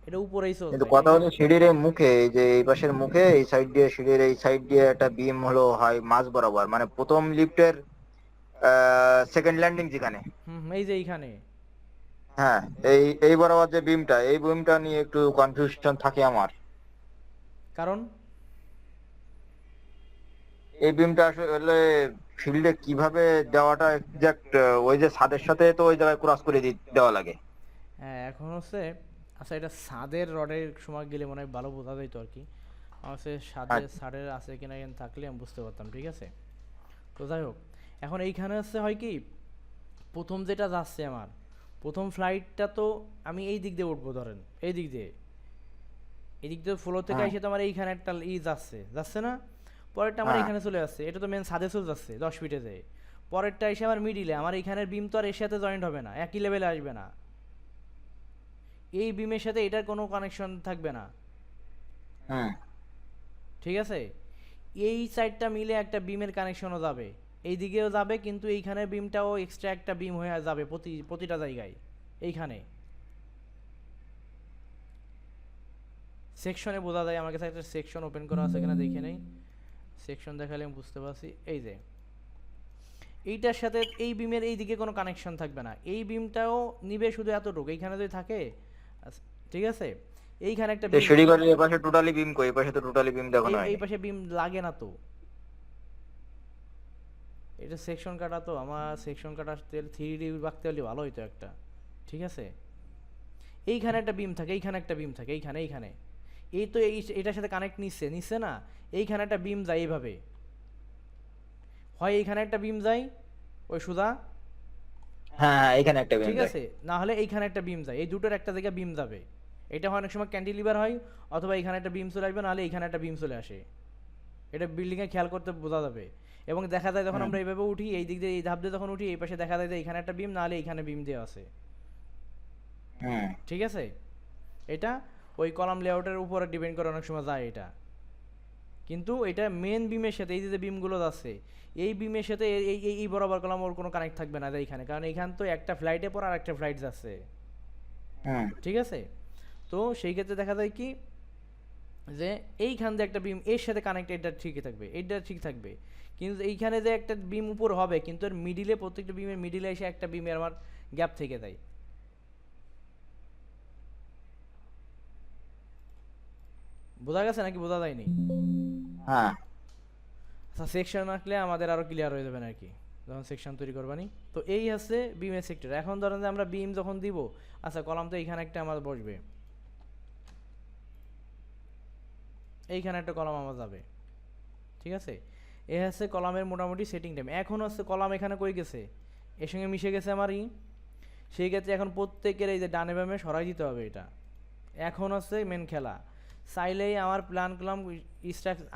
এটা উপরেই কিন্তু চলবে, কথা ঠিক হলো আছে? সিঁড়ির এই মুখে, এই যে এই পাশের মুখে, এই সাইড দিয়ে, সিঁড়ির এই সাইড দিয়ে একটা বিম হলো হয় মাঝ বরাবর, মানে প্রথম লিফটের সেকেন্ড ল্যান্ডিং যেখানে, এই যে এইখানে, হ্যাঁ, এই এই বরাবর যে বিমটা, এই বিমটা নিয়ে একটু কনফিউশন থাকে আমার। কারণ এই বিমটা আসলে ফিল্ডে কিভাবে দেওয়াটা এক্সাক্ট, ওই যে ছাদের সাথে তো ওই জায়গায় ক্রস করে দেওয়া লাগে। হ্যাঁ এখন হচ্ছে, আচ্ছা এটা ছাদের রডের সময় গেলে মনে হয় ভালো বোঝা যাইতো আর কি, আমার হচ্ছে ছাদের আছে কিনা এখানে থাকলে আমি বুঝতে পারতাম, ঠিক আছে? তো যাই হোক, এখন এইখানে হচ্ছে হয় কি, প্রথম যেটা যাচ্ছে আমার প্রথম ফ্লাইটটা তো আমি এই দিক দিয়ে উঠবো, ধরেন এই দিক দিয়ে, এই দিক দিয়ে ফ্লোর থেকে এসে তো আমার এইখানে একটা যাচ্ছে যাচ্ছে না, পরেরটা আমার এখানে চলে আসছে, এটা তো মেন ছাদে চলে যাচ্ছে 10 ফিটে যায়, পরেরটা এসে আমার মিডিলে, আমার এইখানের বিম তো আর এর সাথে জয়েন্ট হবে না, একই লেভেলে আসবে না, এই বিমের সাথে এটার কোনো কানেকশন থাকবে না, ঠিক আছে, এই সাইডটা মিলে একটা বিমের কানেকশনও যাবে, এই দিকেও যাবে, কিন্তু এইখানে বিমটাও এক্সট্রা একটা বিম হয়ে যাবে প্রতিটা জায়গায়। এইখানে সেকশনে বোঝা যায়, আমার কাছে একটা সেকশন ওপেন করা আছে, এখানে দেখে নেই, সেকশন দেখালে আমি বুঝতে পারছি। এই যে এইটার সাথে এই বিমের এই দিকে কোনো কানেকশন থাকবে না, এই বিমটাও নিবে শুধু এতটুকু, এইখানে যদি থাকে, ঠিক আছে, এইখানে একটা তো বিম, সিঁড়ি ঘরের এই পাশে টোটালি বিম কই, এই পাশে তো টোটালি বিম দেখানো এই হয়নি। পাশে বিম লাগে না তো, এটা সেকশন কাটা তো, আমার সেকশন কাটা 3D বাঁকতে হলে ভালো হইতো একটা, ঠিক আছে। এইখানে একটা বিম থাকে, এইখানে একটা বিম থাকে, এইখানে এই তো এটার সাথে কানেক্ট নিচ্ছে না, এইখানে একটা বিম যায় এইভাবে, হয় এইখানে একটা বিম যায় ওই সুদা, হ্যাঁ হ্যাঁ, এখানে একটা বিম ঠিক যায়। আছে, না হলে এইখানে একটা বিম যায়, এই দুটোর একটা জায়গায় বিম যাবে। এটা হয় অনেক সময় ক্যান্টিলিভার হয়, অথবা এইখানে একটা বিম চলে আসবে, নাহলে এইখানে একটা বিম চলে আসে, এটা বিল্ডিংয়ে খেয়াল করতে বোঝা যাবে। এবং দেখা যায় যখন হুম। আমরা এইভাবে উঠি, এই দিক দিয়ে এই ধাপ দিয়ে যখন উঠি, এই পাশে দেখা যায় যে এইখানে একটা বিম, নাহলে এইখানে বিম দেওয়া আছে, হুম। ঠিক আছে। এটা ওই কলাম লেআউটের উপরে ডিপেন্ড করে অনেক সময় যায় এটা, কিন্তু এটা মেন বিমের সাথে এই যে বিমগুলো যাচ্ছে, এই বিমের সাথে এই বরাবর কলাম ওর কোনো কানেক্ট থাকবে না এইখানে, কারণ এইখান তো একটা ফ্লাইটে পর আর একটা ফ্লাইট যাচ্ছে, হুম। ঠিক আছে। তো সেই ক্ষেত্রে দেখা যায় কি, যে এইখান দিয়ে একটা বিম এর সাথে কানেক্ট, এটা ঠিকই থাকবে, এটা ঠিক থাকবে, কিন্তু এইখানে যে একটা বিম উপর হবে, কিন্তু এর মিডিলে, প্রত্যেকটা বিমের মিডিলে এসে একটা বিমের আমার গ্যাপ থেকে যায়। বোঝা গেছে নাকি বোঝা যায়নি? হ্যাঁ। আচ্ছা, সেকশন আঁকলে আমাদের আরো ক্লিয়ার হয়ে যাবে আর কি, যখন সেকশন তৈরি করবানি। তো এই হচ্ছে বিমের সেক্টর। এখন ধরেন যে আমরা বিম যখন দিব, আচ্ছা কলাম তো এইখানে একটা আমার বসবে, এইখানে একটা কলাম আমার যাবে, ঠিক আছে। এ হচ্ছে কলামের মোটামুটি সেটিং টাইম। এখন হচ্ছে কলাম এখানে কই গেছে, এর সঙ্গে মিশে গেছে আমারই, সেই ক্ষেত্রে এখন প্রত্যেকের এই যে ডানে বামে সরাই দিতে হবে এটা। এখন হচ্ছে মেন খেলা, চাইলেই আমার প্ল্যান কলাম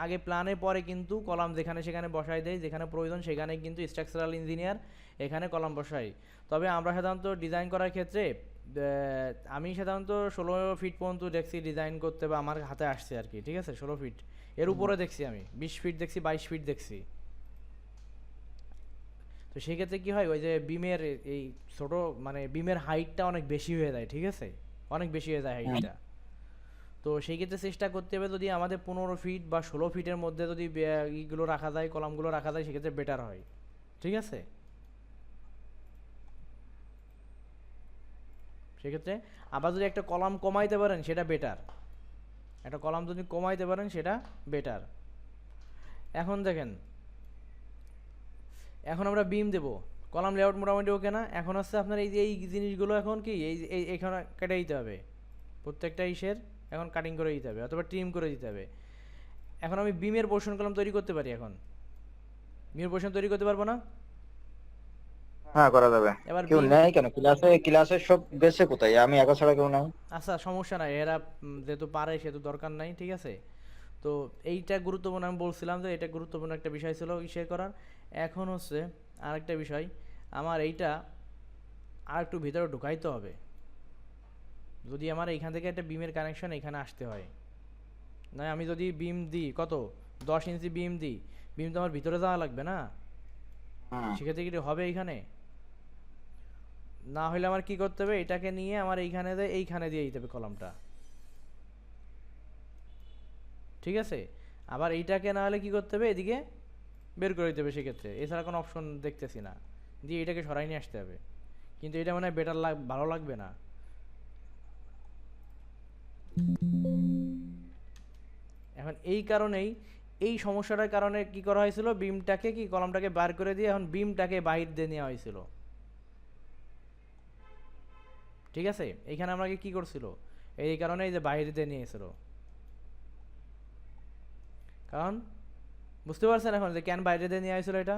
আগে প্ল্যানে পরে কিন্তু কলাম যেখানে সেখানে বসাই দেয়, যেখানে প্রয়োজন সেখানে কিন্তু স্ট্রাকচারাল ইঞ্জিনিয়ার এখানে কলাম বসাই। তবে আমরা সাধারণত ডিজাইন করার ক্ষেত্রে আমি সাধারণত 16 ফিট পর্যন্ত দেখছি ডিজাইন করতে, বা আমার হাতে আসছে আর কি, ঠিক আছে, 16 ফিট এর উপরে দেখছি, আমি 20 ফিট দেখছি, 22 ফিট দেখছি। তো সেই ক্ষেত্রে কি হয়, ওই যে বিমের এই ছোট মানে বিমের হাইটটা অনেক বেশি হয়ে যায়, ঠিক আছে, অনেক বেশি হয়ে যায় হাইটটা। তো সেই ক্ষেত্রে চেষ্টা করতে হবে যদি আমাদের 15 ফিট বা 16 ফিটের মধ্যে যদি ইগুলো রাখা যায়, কলামগুলো রাখা যায়, সেক্ষেত্রে বেটার হয়, ঠিক আছে। সেক্ষেত্রে আবার যদি একটা কলাম কমাইতে পারেন সেটা বেটার, একটা কলাম যদি কমাইতে পারেন সেটা বেটার। এখন দেখেন, এখন আমরা বিম দেব, কলাম লেআউট মোটামুটি ওকে না, এখন হচ্ছে আপনার এই যে এই জিনিসগুলো এখন কি এইখানে কেটে দিতে হবে, প্রত্যেকটা ইসের এখন কাটিং করে দিতে হবে, অথবা ট্রিম করে দিতে হবে। এখন আমি বিমের পোর্শন কলাম তৈরি করতে পারি, এখন বিমের পোর্শন তৈরি করতে পারবো না? হ্যাঁ, করা যাবে। এবার কেউ বিম, নেয় কেন ক্লাসে সব বেছে কোথায়, আমি একা ছাড়া কেউ নাই। আচ্ছা সমস্যা নাই, এরা যেহেতু পারে সেহেতু দরকার নাই, ঠিক আছে। তো এইটা গুরুত্বপূর্ণ, আমি বলছিলাম যে এটা গুরুত্বপূর্ণ একটা বিষয় ছিল শেয়ার করার। এখন হচ্ছে আরেকটা বিষয়, আমার এইটা আর একটু ভিতরে ঢুকাইতে হবে, যদি আমার এইখান থেকে একটা বিমের কানেকশন এখানে আসতে হয়। না আমি যদি বিম দিই কত 10 ইঞ্চি বিম দিই, বিম তো আমার ভিতরে যাওয়া লাগবে না, হুম। সেক্ষেত্রে কি হবে এইখানে, না হলে আমার কি করতে হবে, এটাকে নিয়ে আমার এইখানে দিয়ে দিতে হবে কলামটা, ঠিক আছে। আবার এইটাকে না হলে কি করতে হবে, এদিকে বের করে দিতে হবে, সেক্ষেত্রে এছাড়া কোনো অপশন দেখতেছি না, দিয়ে এটাকে সরাই নিয়ে আসতে হবে, কিন্তু এটা মনে হয় বেটার ভালো লাগবে না। এখন এই কারণেই, এই সমস্যাটার কারণে কি করা হয়েছিল, বিমটাকে কি কলামটাকে বার করে দিয়ে এখন বিমটাকে বাহির দিয়ে নেওয়া হয়েছিল, ঠিক আছে। এইখানে আমাকে কি করছিল, এই কারণে এই যে বাহির দিয়ে নিয়েছিল, কারণ বুঝতে পারছেন এখন যে কেন বাইরে দিয়ে নিয়ে আসছিল, এটা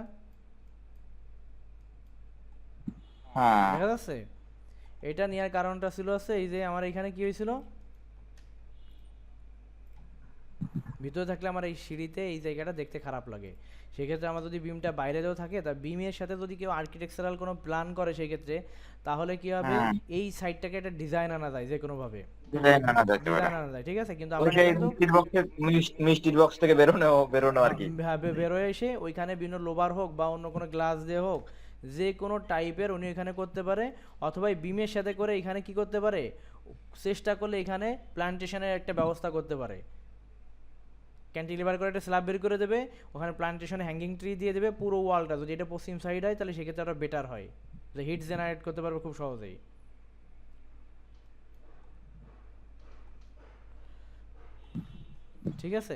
হ্যাঁ। দেখা যাচ্ছে। এটা নেওয়ার কারণটা ছিল হচ্ছে এই যে আমার এখানে কি হয়েছিল, ভিতরে থাকলে আমার এই সিঁড়িতে এই জায়গাটা দেখতে খারাপ লাগে। সেক্ষেত্রে আমার যদি বিমটা বাইরেও থাকে, তা বিমের সাথে যদি কেউ আর্কিটেকচারাল কোনো প্ল্যান করে সেই ক্ষেত্রে, তাহলে কি হবে, হ্যাঁ এই সাইডটাকে একটা ডিজাইন আনা যায় যে কোনোভাবে, ডিজাইন আনা যেতে পারে। ডিজাইন আনা যায়, ঠিক আছে। কিন্তু ওই আমরা সেই কিন্তু মিষ্টির বক্সের মিষ্টির বক্স থেকে বেরোনো আর হ্যাঁ, কি। বেরোয় এসে ওইখানে বিভিন্ন লোবার হোক বা অন্য কোনো গ্লাস দিয়ে হোক, যে কোনো টাইপের উনি এখানে করতে পারে, অথবা এই বিমের সাথে করে এখানে কি করতে পারে, চেষ্টা করলে এখানে প্লান্টেশনের একটা ব্যবস্থা করতে পারে। ক্যান্টিলিভার করে একটা স্ল্যাব বের করে দেবে, ওখানে প্লান্টেশনে হ্যাঙ্গিং ট্রি দিয়ে দেবে পুরো ওয়ালটা, যদি এটা পশ্চিম সাইড হয় তাহলে সেক্ষেত্রে আরও বেটার হয়, যে হিট জেনারেট করতে পারবে খুব সহজেই। ঠিক আছে,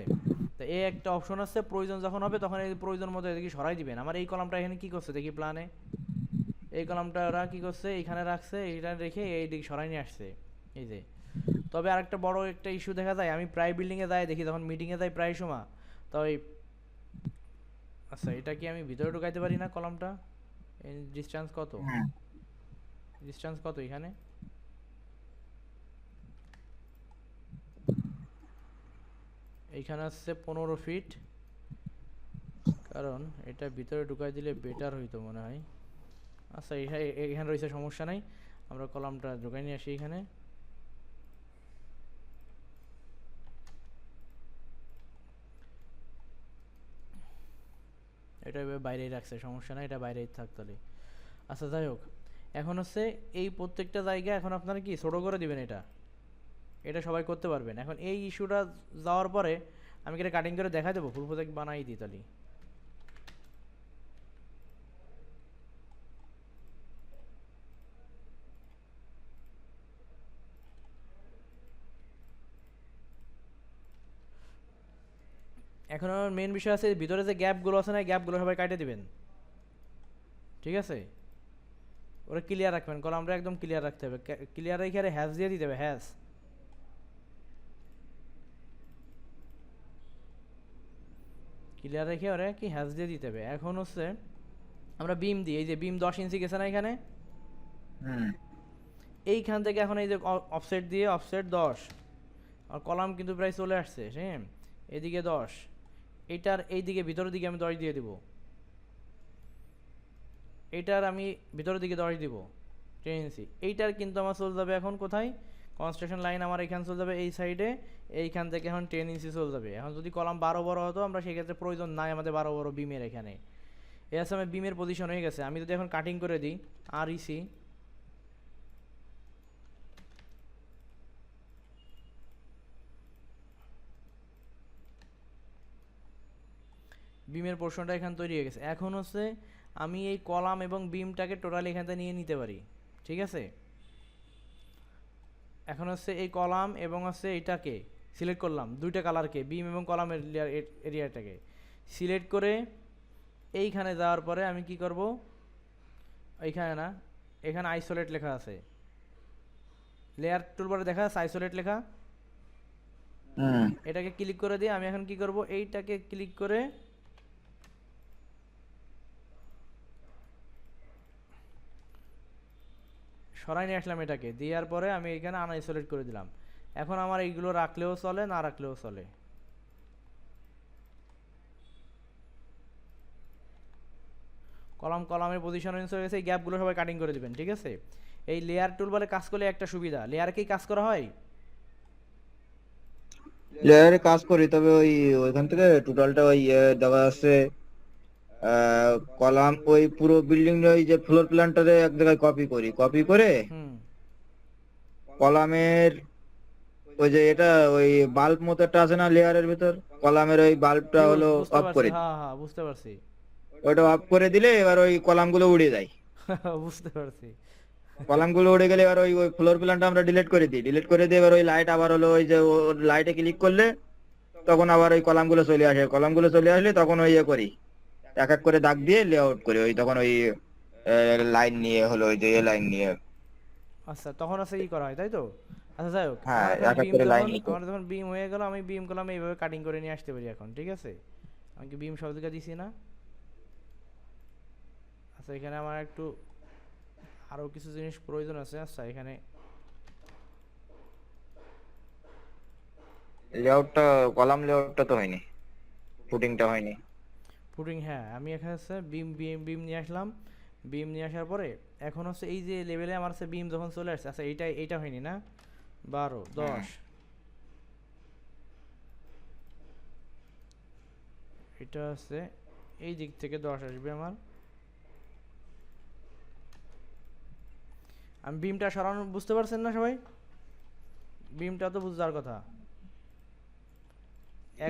তো এই একটা অপশন আছে, প্রয়োজন যখন হবে তখন এই প্রয়োজন মতো এদিকে সরাই দিবেন। আমার এই কলামটা এখানে কি করছে দেখি প্ল্যানে, এই কলামটা ওরা কি করছে এখানে রাখছে, এইটা রেখে এই দিকে সরাই নিয়ে আসছে, এই যে। তবে আরেকটা বড় একটা ইস্যু দেখা যায়, আমি প্রায় বিল্ডিংয়ে যাই দেখি, তখন মিটিংয়ে যাই প্রায় সময়, তো ওই, আচ্ছা এটা কি আমি ভিতরে ঢুকাইতে পারি না কলামটা? ডিস্টেন্স কত, হুম। ডিস্টেন্স কত এখানে, এইখানে আসছে 15 ফিট, কারণ এটা ভিতরে ঢুকাই দিলে বেটার হইতো মনে হয়। আচ্ছা এখানে রয়েছে, সমস্যা নাই, আমরা কলামটা ঢুকাই নিয়ে আসি এখানে। এটা এভাবে বাইরেই রাখছে, সমস্যা নাই, এটা বাইরেই থাক তাহলে। আচ্ছা যাই হোক, এখন হচ্ছে এই প্রত্যেকটা জায়গা এখন আপনারা কি ছোটো করে দিবেন, এটা এটা সবাই করতে পারবেন। এখন এই ইস্যুটা যাওয়ার পরে আমি কি এটা কাটিং করে দেখা দেবো, ফুল প্রজেক্ট বানাই দিই তাহলে। এখন আমার মেন বিষয় আছে, ভিতরে যে গ্যাপগুলো আছে না, গ্যাপগুলো সবাই কাটে দিবেন, ঠিক আছে। ওরা ক্লিয়ার রাখবেন, কলামটা একদম ক্লিয়ার রাখতে হবে, ক্লিয়ার রেখে আরে হ্যাশ দিয়ে দিতে হবে, হ্যাশ ক্লিয়ার রেখে ওরা কি হ্যাশ দিয়ে দিতে হবে। এখন হচ্ছে আমরা বিম দিই, এই যে বিম 10 ইঞ্চি গেছে না এখানে, হুম। এইখান থেকে এখন এই যে অফসেট দিয়ে, অফসেট 10, আর কলাম কিন্তু প্রায় চলে আসছে, হ্যাঁ, এদিকে 10, এইটার এইদিকে ভিতরের দিকে আমি 10 দিয়ে দিব, এইটার আমি ভিতরের দিকে 10 দিব 10 ইঞ্চি। এইটার কিন্তু আমার চলে যাবে এখন কোথায়, কনস্ট্রাকশন লাইন আমার এখানে চলে যাবে এই সাইডে, এইখান থেকে এখন 10 ইঞ্চি চলে যাবে। এখন যদি কলাম 12 বড় হতো, আমরা সেক্ষেত্রে প্রয়োজন নাই আমাদের 12 বড় বিমের, এখানে এই আছে আমার বিমের পজিশন হয়ে গেছে। আমি যদি এখন কাটিং করে দিই আর ইসি, বিমের পোর্শনটা এখানে তৈরি হয়ে গেছে। এখন হচ্ছে আমি এই কলাম এবং বিমটাকে টোটালি এখান থেকে নিয়ে নিতে পারি, ঠিক আছে। এখন হচ্ছে এই কলাম এবং হচ্ছে এইটাকে সিলেক্ট করলাম, দুইটা কালারকে, বিম এবং কলামের এরিয়াটাকে সিলেক্ট করে এইখানে যাওয়ার পরে আমি কি করব, এইখানে না, এখানে আইসোলেট লেখা আছে, লেয়ার টুলবারে দেখা আছে আইসোলেট লেখা, হুম। এটাকে ক্লিক করে দিয়ে আমি এখন কি করব, এইটাকে ক্লিক করে সরাই নিয়ে আসলাম, এটাকে দেওয়ার পরে আমি এখানে আনআইসোলেট করে দিলাম। এখন আমার এইগুলো রাখলেও চলে, না রাখলেও চলে। কলামের পজিশন হয়ে গেছে, এই গ্যাপগুলো সবাই কাটিং করে দিবেন, ঠিক আছে। এই লেয়ার টুল বলে কাজ করলে একটা সুবিধা, লেয়ারকেই কাজ করা হয়, লেয়ারে কাজ করি, তবে ওইখান থেকে টোটালটা দেওয়া আছে। কলাম ওই পুরো বিল্ডিং ওই যে ফ্লোর প্ল্যানটারে এক জায়গায় কপি করি, কপি করে হুম, কলামের ওই যে এটা ওই বাল্ব মতো একটা আছে না লেয়ারের ভিতর, কলামের ওই বাল্বটা হলো বুঝতে অফ পারছি, করে দিই। হ্যাঁ হ্যাঁ বুঝতে পারছি। ওইটা অফ করে দিলে এবার ওই কলামগুলো উড়ে যায়। বুঝতে পারছি। কলামগুলো উড়ে গেলে এবার ওই ওই ফ্লোর প্ল্যানটা আমরা ডিলিট করে দিই, ডিলিট করে দিয়ে এবার ওই লাইট আবার হলো ওই যে লাইটে ক্লিক করলে তখন আবার ওই কলামগুলো চলে আসে, কলামগুলো চলে আসলে তখন ওই ইয়ে করি, এক এক করে দাগ দিয়ে লেআউট করি, ওই তখন ওই লাইন নিয়ে হলো ওই যে লাইন নিয়ে। আচ্ছা তখন আছে ই করা হয় তাই তো। আচ্ছা যাই হোক, হ্যাঁ আমার এক এক করে লাইন নিয়ে। আমার যখন বিম হয়ে গেল, আমি বিম কলাম এইভাবে কাটিং করে নিয়ে আসতে পারি এখন, ঠিক আছে। আমি কি বিম সব দিকে দিছি না? আচ্ছা এখানে আমার একটু আরও কিছু জিনিস প্রয়োজন আছে। আচ্ছা এখানে লেআউটটা, কলাম লেআউটটা তো হয়নি, ফুটিংটা হয়নি। ফুটিং, হ্যাঁ আমি এখানে হচ্ছে বিম বিম বিম নিয়ে আসলাম। বিম নিয়ে আসার পরে এখন হচ্ছে এই যে লেভেলে আমার হচ্ছে বিম যখন চলে আসছে, আচ্ছা এইটা হয়নি না, 12 10, এটা হচ্ছে এই দিক থেকে 10 আসবে আমার। আমি বিমটা সরানো বুঝতে পারছেন না সবাই? বিমটা তো বুঝার কথা।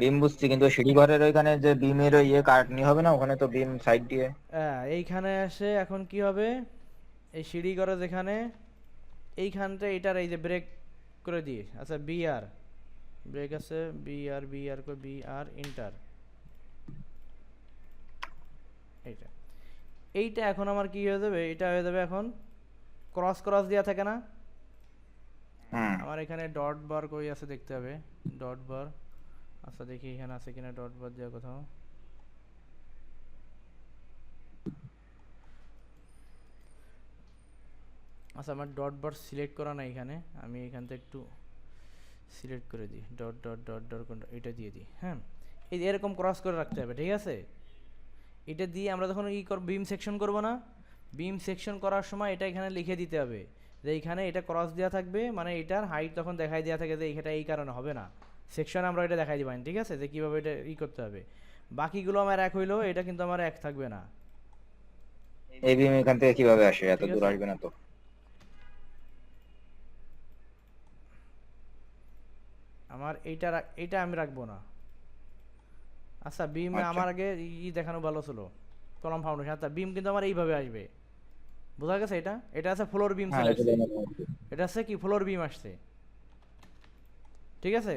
বিম বুঝছি, কিন্তু সিঁড়ি ঘরের ওইখানে যে বিমের ওই ইয়ে কাটনি হবে না, ওখানে তো বিম সাইড দিয়ে। এইখানে আসে এখন কি হবে, এই সিঁড়ি করে যেখানে এইখানটা এটার এই যে ব্রেক করে দিয়ে, আচ্ছা বিআর ব্রেক আছে, বিআর করে বিআর ইন্টার, এইটা এইটা এখন আমার কি হয়ে যাবে, এটা হয়ে যাবে এখন ক্রস ক্রস দেওয়া থাকে না, হুম। আমার এখানে ডট বার কই আছে দেখতে হবে, ডট বার, আচ্ছা দেখি এখানে আছে কিনা ডট বার দেওয়া কোথাও। আচ্ছা আমার ডট বার সিলেক্ট করা নাই এখানে, আমি এখান থেকে একটু সিলেক্ট করে দিই, ডট ডট ডট ডট এটা দিয়ে দিই, হ্যাঁ এই এরকম ক্রস করে রাখতে হবে, ঠিক আছে। এটা দিয়ে আমরা যখন বিম সেকশন করব না, বিম সেকশন করার সময় এটা এখানে লিখে দিতে হবে যে এইখানে এটা ক্রস দেওয়া থাকবে, মানে এটার হাইট তখন দেখাই দেওয়া থাকে যে এটা এই কারণে হবে না, সেকশন আমরা এটা দেখাই দিবানি, ঠিক আছে, যে কীভাবে এটা করতে হবে। বাকিগুলো আমার এক হইলো, এটা কিন্তু আমার এক থাকবে না, এই বিম এখান থেকে কিভাবে আসে, এত ঠিক দূর আছে। আসবে না তো। আমার এইটা আমি রাখবো না। আচ্ছা বিম আচ্ছা। আমার আগে দেখানো ভালো ছিল, কলাম ফাউন্ডেশন, আচ্ছা বিম কিন্তু আমার এইভাবে আসবে, বোঝা গেছে। এটা এটা আছে ফ্লোর বিম হ্যাঁ, চলে এগুলো আসছে, মোটামুটি। এটা আছে কি ফ্লোর বিম আসছে, ঠিক আছে।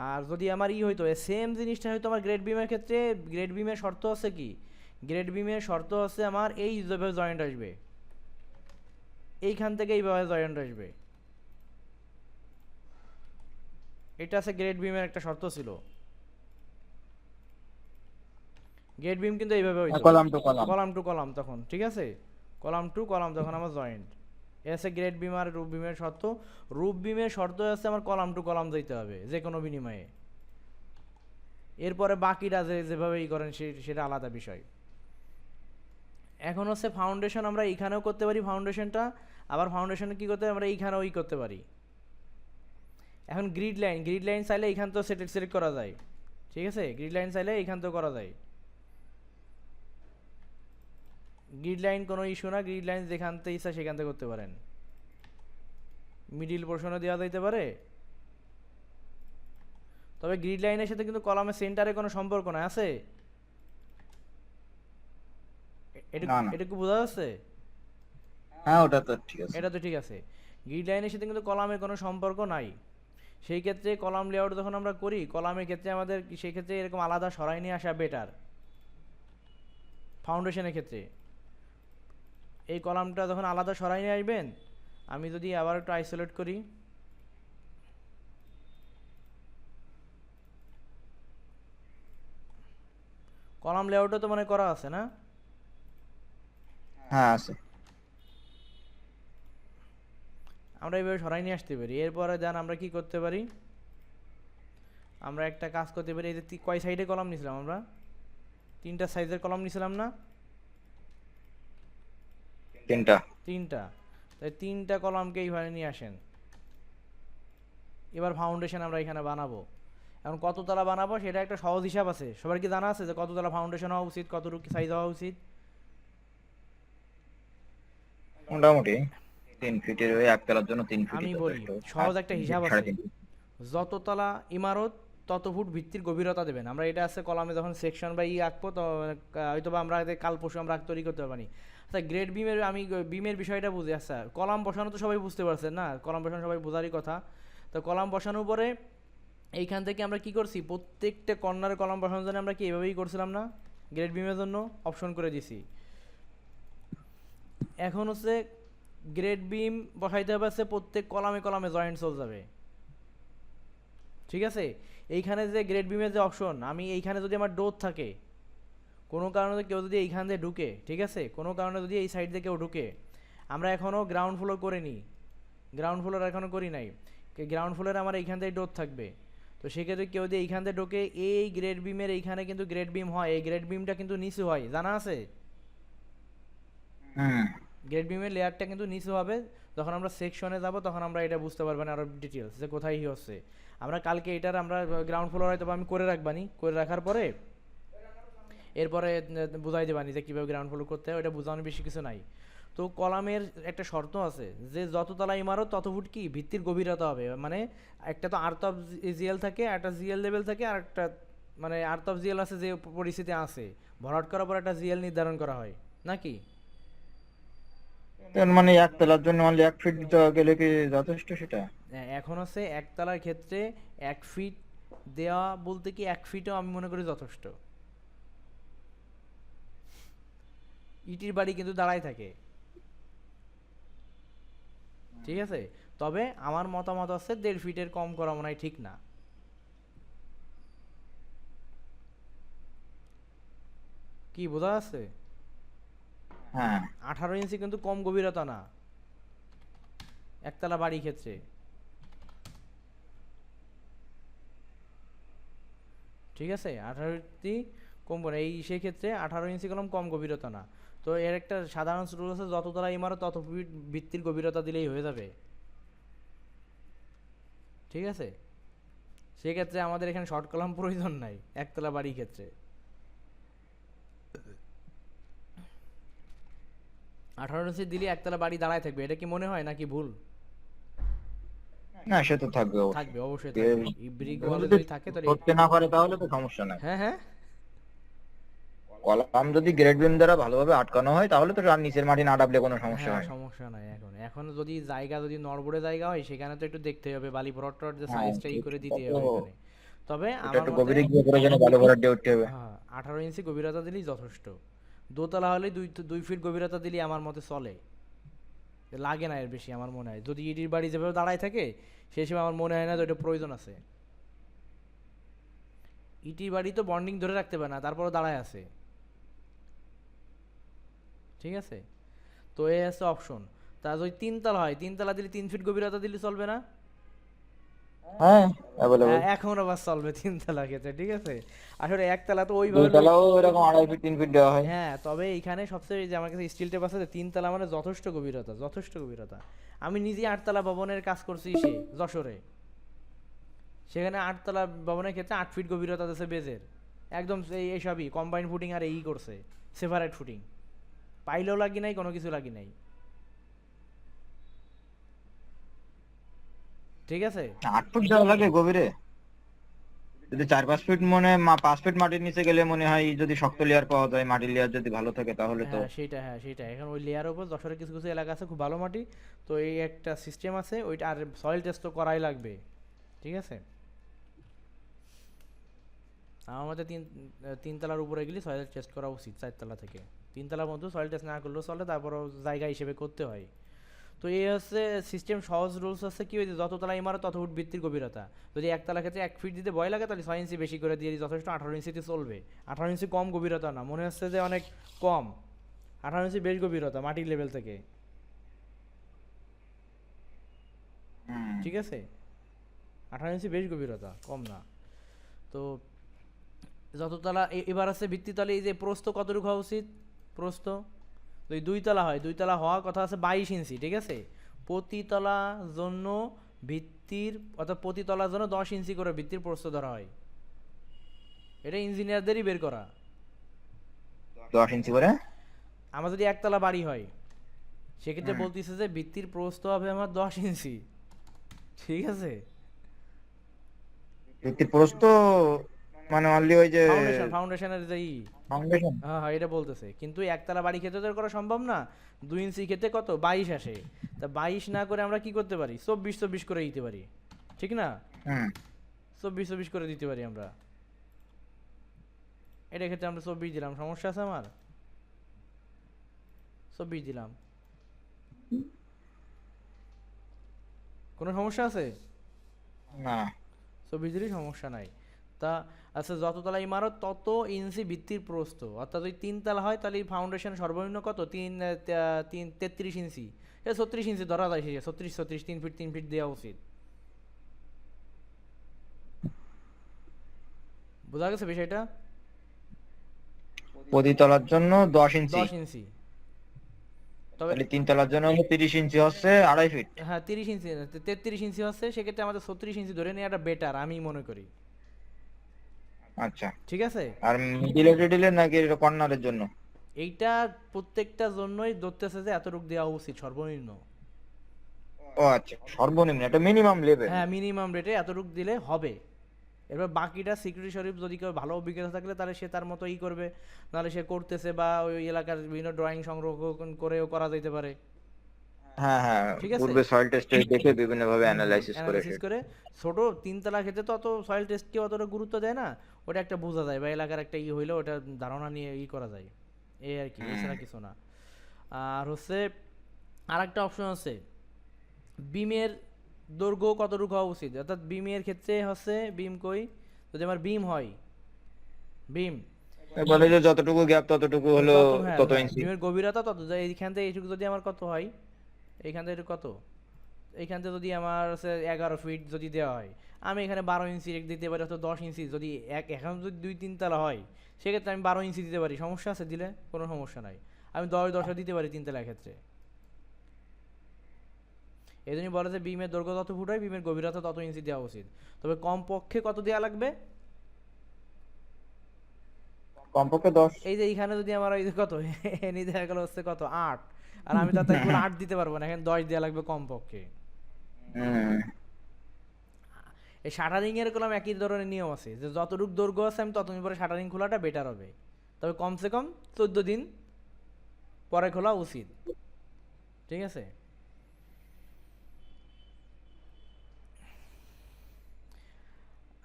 আর যদি আমার হইতো সেম জিনিসটা হয়তো আমার গ্রেড বিমের ক্ষেত্রে, গ্রেড বিমের শর্ত আছে কি, গ্রেড বিমের শর্ত আছে আমার এইভাবে জয়েন্ট আসবে, এইখান থেকে এইভাবে জয়েন্ট আসবে, এটা আছে গ্রেড বিমের একটা শর্ত ছিল। গ্রেড বিম কিন্তু এইভাবে হইতো, column to column. Column to column তখন, ঠিক আছে, কলাম টু কলাম তখন আমার জয়েন্ট। এ আছে গ্রেড বিম আর রুপ বিমের শর্ত। রুপ বিমের শর্ত আছে আমার কলাম টু কলাম যেতে হবে যে কোনো বিনিময়ে, এরপরে বাকিটা যেভাবে করেন সেটা আলাদা বিষয়। এখন হচ্ছে ফাউন্ডেশন আমরা এইখানেও করতে পারি ফাউন্ডেশনটা, আবার ফাউন্ডেশনে কি করতে পারি আমরা এইখানেও করতে পারি। এখন গ্রিড লাইন চাইলে এইখান তো সিলেক্ট করা যায়, ঠিক আছে, গ্রিড লাইন চাইলে এইখান তো করা যায়, গ্রিড লাইন কোনো ইস্যু না, গ্রিড লাইন যেখান থেকে ইচ্ছা সেখান থেকে করতে পারেন, মিডিল পোর্শনে দেওয়া যাইতে পারে। তবে গ্রিড লাইনের সাথে কিন্তু কলামের সেন্টারে কোনো সম্পর্ক না আছে, না না, এটুকু বোঝা যাচ্ছে। হ্যাঁ ওটা তো ঠিক আছে। এটা তো ঠিক আছে, গ্রিড লাইনের সাথে কিন্তু কলামের কোনো সম্পর্ক নাই। সেই ক্ষেত্রে কলাম লেআউট যখন আমরা করি, কলামের ক্ষেত্রে আমাদের সেই ক্ষেত্রে এরকম আলাদা সরাই নিয়ে আসা বেটার। ফাউন্ডেশনের ক্ষেত্রে এই কলামটা যখন আলাদা সরাই নিয়ে আসবেন, আমি যদি আবার একটু আইসোলেট করি, কলাম লেআউটও তো মনে করা আছে না, হ্যাঁ আছে। আমরা এইভাবে সরাই নিয়ে আসতে পারি। এরপরে যান আমরা কি করতে পারি, আমরা একটা কাজ করতে পারি, এই যে কয় সাইডে কলাম নিয়েছিলাম আমরা, 3টা সাইজের কলাম নিয়েছিলাম না, তিনটা। 3টা, তাই 3টা কলামকে এইভাবে নিয়ে আসেন। এবার ফাউন্ডেশন আমরা এখানে বানাবো। এখন কততলা বানাবো সেটা একটা সহজ হিসাব আছে, সবার কি জানা আছে যে কততলা ফাউন্ডেশন হওয়া উচিত, কতটুকু সাইজ হওয়া উচিত? মোটামুটি 3 ফিটের, ওই একতলার জন্য 3 ফিট আমি বলি সহজ একটা হিসাব আছে, যততলা ইমারত তত ফুট ভিত্তির গভীরতা দেবেন। আমরা এটা আছে কলামে যখন সেকশন বা আঁকবো তো হয়তো বা আমরা কাল পরশু আমরা তৈরি করতে পারি। আচ্ছা গ্রেড বিমের আমি বিমের বিষয়টা বুঝি, আচ্ছা কলাম বসানো তো সবাই বুঝতে পারছেন না, কলাম বসানো সবাই বোঝারই কথা। তো কলাম বসানোর পরে এইখান থেকে আমরা কি করছি, প্রত্যেকটা কর্নারে কলাম বসানোর জন্য আমরা কি এভাবেই করছিলাম না, গ্রেড বিমের জন্য অপশন করে দিছি। এখন হচ্ছে গ্রেড বিম বসাইতে হবে আছে প্রত্যেক কলামে কলামে জয়েন্ট চল যাবে, ঠিক আছে। এইখানে যে গ্রেড বিমের যে অপশন, আমি এইখানে যদি আমার ডোর থাকে, কোনো কারণে কেউ যদি এইখান দিয়ে ঢুকে, ঠিক আছে, কোনো কারণে যদি এই সাইড দিয়ে কেউ ঢুকে, আমরা এখনও গ্রাউন্ড ফ্লোর করে নিই, গ্রাউন্ড ফ্লোর এখনও করি নাই, গ্রাউন্ড ফ্লোরে আমার এইখান থেকে ডোর থাকবে। তো সেক্ষেত্রে কেউ যদি এইখান থেকে ঢোকে, এই গ্রেড বিমের এইখানে কিন্তু গ্রেড বিম হয়, এই গ্রেড বিমটা কিন্তু নিচু হয়, জানা আছে? হুম। গ্রেড বিমের লেয়ারটা কিন্তু নিচু হবে। যখন আমরা সেকশনে যাব তখন আমরা এটা বুঝতে পারবেন আরো ডিটেলস যে কোথায় কি হচ্ছে। আমরা কালকে এটার আমরা গ্রাউন্ড ফ্লোর হয়তো বা আমি করে রাখবানি, করে রাখার পরে এরপরে বুঝাই দেবানি যে কীভাবে গ্রাউন্ড ফ্লোর করতে হয়, ওটা বোঝানোর বেশি কিছু নাই। তো কলামের একটা শর্ত আছে যে যততলা ইমারত তত ফুট কি ভিত্তির গভীরতা হবে, মানে একটা তো আর্থ অফ জিএল থাকে, একটা জিএল লেভেল থাকে, আর একটা মানে আর্থ অফ জিএল আছে যে পরিস্থিতি আছে, ভরাট করার পর একটা জিএল নির্ধারণ করা হয় নাকি? তার মানে একতলার জন্য অনলি 1 ফিট দিতে গেলে কি যথেষ্ট সেটা? এখন হচ্ছে একতলার ক্ষেত্রে 1 ফিট দেওয়া বলতে কি 1 ফিটও আমি মনে করি যথেষ্ট। ইটির বাড়ি কিন্তু দাঁড়ায় থাকে, ঠিক আছে? তবে আমার মতামত আছে 1.5 ফিটের কম করা মনে হয় ঠিক না। কি বোঝা আছে? হ্যাঁ 18 ইঞ্চি কিন্তু কম গভীরতা না একতলা বাড়ি ক্ষেত্রে, ঠিক আছে? 18 ইঞ্চি কম করে এই সেই ক্ষেত্রে 18 ইঞ্চি কলম কম গভীরতা না। তো এর একটা সাধারণ রুল আছে, যততলা ইমারত তত ফিট ভিত্তির গভীরতা দিলেই হয়ে যাবে, ঠিক আছে? সেক্ষেত্রে আমাদের এখানে শর্ট কলাম প্রয়োজন নাই একতলা বাড়ির ক্ষেত্রে। 18 ইঞ্চি দিলে একতলা বাড়ি দাঁড়ায় থাকবে, এটা কি মনে হয় নাকি ভুল? না সে তো থাকবে অবশ্যই। থাকবে, অবশ্যই এ- থাকবে। এই ব্রিক এগুলো ওয়ালে যদি যদি থাকে তাহলে করতে না পারে তাহলে তো সমস্যা নাই। হ্যাঁ হ্যাঁ কলাম যদি গ্রেড বিম দ্বারা ভালোভাবে আটকানো হয় তাহলে তো আর নিচের মাটি না ডাবলে কোনো সমস্যা হ্যাঁ হয় না। সমস্যা নাই। এখন এখন যদি জায়গা যদি নড়বড়ে জায়গা হয় সেখানে তো একটু দেখতে হবে, বালি ভরট টরট যে হ্যাঁ সাইজটা ই করে দিতে এটা হবে তো এখানে। তবে এটা আমার একটু মতে গভীরে গিয়ে করে যেন ভালো ভরাট দিয়ে উঠতে হবে। হ্যাঁ 18 ইঞ্চি গভীরতা দিলেই যথেষ্ট। দোতলা হলে 2 ফিট গভীরতা দিলেই আমার মতে চলে, লাগে না এর বেশি আমার মনে হয়। যদি ইডির বাড়ি যেভাবে দাঁড়ায় থাকে সেই হিসেবে আমার মনে হয় না যে ওটা প্রয়োজন আছে। ইটির বাড়ি তো বন্ডিং ধরে রাখতে পারে না, তারপরও দাঁড়ায় আছে, ঠিক আছে? তো এই হচ্ছে অপশন। তা যদি 3 তলা হয়, 3 তলা দিলে 3 ফিট গভীরতা দিলে চলবে না? হ্যাঁ অ্যাভেলেবল। এখন আবার চলবে 3 তলা ক্ষেত্রে, ঠিক আছে? আসলে একতলা তো দুই ওইভাবে তলাও এরকম 2.5 ফিট 3 ফিট দেওয়া হয়। হ্যাঁ, তবে এইখানে সবচেয়ে যে আমার কাছে স্টিল টেপ আছে যে 3 তলা মানে যথেষ্ট গভীরতা, যথেষ্ট গভীরতা। আমি নিজে 8 তলা ভবনের কাজ করছি যশোরে, সেখানে 8 তলা ভবনের ক্ষেত্রে 8 ফিট গভীরতা আছে বেজের, একদম এইসবই কম্বাইন ফুটিং আর এই করছে সেপারেট ফুটিং, পাইলেও লাগি নাই, কোনো কিছু লাগি নাই, ঠিক আছে? 8 ফুট দেওয়া লাগে গভীরে? যদি 4-5 ফিট 5 ফিট মাটির নিচে গেলে মনে হয় যদি শক্ত লেয়ার পাওয়া যায়, মাটির লেয়ার যদি ভালো থাকে তাহলে তো। হ্যাঁ সেটা এখন ওই লেয়ারের উপর যশোরে কিছু কিছু এলাকা আছে খুব ভালো মাটি, তো এই একটা সিস্টেম আছে ওইটা, আর সয়েল টেস্ট তো করাই লাগবে, ঠিক আছে? আমার মতে 3 তলার উপরে গেলে সয়েল টেস্ট করা উচিত 4 তলা থেকে। 3 তলার মধ্যে সয়েল টেস্ট না করলেও চলে, তারপরও জায়গা হিসেবে করতে হয়। তো এই হচ্ছে সিস্টেম, সহজ রুলস হচ্ছে কি, ওই যে যততলা ইমারত তত ফুট ভিত্তির গভীরতা। যদি একতলা ক্ষেত্রে 1 ফিট দিতে ভয় লাগে তাহলে 6 ইঞ্চি বেশি করে দিয়ে যথেষ্ট, 18 ইঞ্চিতে চলবে। 18 ইঞ্চি কম গভীরতা না, মনে হচ্ছে যে অনেক কম, 18 ইঞ্চি বেশ গভীরতা মাটির লেভেল থেকে, হুম। ঠিক আছে? 18 ইঞ্চি বেশ গভীরতা, কম না। তো যততলা এবার আছে ভিত্তিতলে, এই যে প্রস্থ কতটুকু হওয়া উচিত? প্রস্থ যদি 2 তলা হয়, 2 তলা হওয়ার কথা আছে 22 ইঞ্চি, ঠিক আছে? প্রতিতলা জন্য ভিত্তির অর্থাৎ প্রতি তলার জন্য 10 ইঞ্চি করে ভিত্তির প্রস্থ ধরা হয়, এটা ইঞ্জিনিয়ারদেরই বের করা। 10 ইঞ্চি করে? আমার যদি 1 তলা বাড়ি হয় সেক্ষেত্রে হুম। বলতেছে যে ভিত্তির প্রস্থ হবে আমার 10 ইঞ্চি, ঠিক আছে? ভিত্তির প্রস্থ মানে অনলি ওই যে ফাউন্ডেশনের যে ফাউন্ডেশন? হ্যাঁ হ্যাঁ এটা বলতেছে, কিন্তু 1 তলা বাড়ি ক্ষেত্রে তো করা সম্ভব না। 2 ইঞ্চি ক্ষেত্রে কত 22 আসে, তা 22 না করে আমরা কি করতে পারি, 24 করে দিতে পারি, ঠিক না? হুম। 24 করে দিতে পারি আমরা, এটা ক্ষেত্রে আমরা 24 দিলাম, সমস্যা আছে আমার? 24 দিলাম, কোনো সমস্যা আছে? না 24 দিলেই সমস্যা নাই। তা আচ্ছা, যততলা ইমারত তত ইঞ্চি ভিত্তির প্রস্থ, অর্থাৎ যদি 3 তলা হয় তাহলে ফাউন্ডেশন সর্বনিম্ন কত 33 ইঞ্চি, 36 ইঞ্চি ধরা যায়, 36 3 ফিট দেওয়া উচিত, বোঝা গেছে বিষয়টা? প্রতি তলার জন্য 10 ইঞ্চি। 10 ইঞ্চি। তবে তাহলে 3 তলার জন্য হলো 30 ইঞ্চি, হচ্ছে 2.5 ফিট। হ্যাঁ 30 ইঞ্চি 33 ইঞ্চি হচ্ছে, সেক্ষেত্রে আমাদের 36 ইঞ্চি ধরে নেওয়াটা বেটার আমি মনে করি। আচ্ছা। ঠিক আছে, আর মিডিলে টিডিলে নাকি কর্নারের জন্য? এইটা প্রত্যেকটা জন্যই ধরতেছে যে এতটুক দেওয়া উচিত সর্বনিম্ন। ও আচ্ছা, সর্বনিম্ন এটা মিনিমাম লেভেল। হ্যাঁ মিনিমাম রেটে এতটুক দিলে হবে। এবার বাকিটা সিকিউরিটি শরীফ যদি কেউ ভালো অভিজ্ঞতা থাকলে তাহলে সে তার মতো করবে, নাহলে সে করতেছে বা ওই এলাকার বিভিন্ন ড্রয়িং সংরক্ষণ করেও করা যেতে পারে। হ্যাঁ হ্যাঁ, ঠিক আছে, পূর্বে সয়েল টেস্ট দেখে বিভিন্ন ভাবে অ্যানালাইসিস করে অ্যানালিসিস করে। ছোট তিনতলা ক্ষেত্রে তো অত সয়েল টেস্টকে অতটা গুরুত্ব দেয় না, ওটা একটা বোঝা যায় বা এলাকার একটা হইলে ওটা ধারণা নিয়ে করা যায়, এই আর কি, এছাড়া কিছু না। আর হচ্ছে আর একটা অপশন আছে, বিমের দৈর্ঘ্য কতটুকু হওয়া উচিত, অর্থাৎ বিমের ক্ষেত্রে হচ্ছে বিম কই, যদি আমার বিম হয়, বিম বলে যে যতটুকু গ্যাপ ততটুকু হলো তত, হ্যাঁ তত হ্যাঁ ইঞ্চি। বিমের গভীরতা তত, এইখান থেকে এইটুকু যদি আমার কত হয়, এইখান থেকে কত, এইখান থেকে যদি আমার হচ্ছে 11 ফিট যদি দেওয়া হয়, আমি এখানে 12 ইঞ্চি দিতে পারি, অথবা 10 ইঞ্চি যদি এখন যদি 2-3 তলা হয়, সেক্ষেত্রে আমি 12 ইঞ্চি দিতে পারি, সমস্যা আছে দিলে? কোনো সমস্যা নাই, আমি 10-10 দিতে পারি 3 তলার ক্ষেত্রে। এই জন্যই বলে যে বিমের দৈর্ঘ্য তত ফুট হয়, বিমের গভীরতা তত ইঞ্চি দেওয়া উচিত। তবে কমপক্ষে কত দেওয়া লাগবে? কমপক্ষে 10। এই যে এইখানে যদি আমার এই যে কত এনে দেখা গেল হচ্ছে কত 8, আর আমি তো তাই পুরো 8 দিতে পারবো না, এখানে 10 দেওয়া লাগবে কমপক্ষে। হুম। এই শাটারিং এর কলম একই ধরনের নিয়ম আছে, যে যতটুকু দৈর্ঘ্য আছে আমি ততদিন পরে শাটারিং খোলাটা বেটার হবে, তবে কমসে কম 14 দিন পরে খোলা উচিত। ঠিক আছে,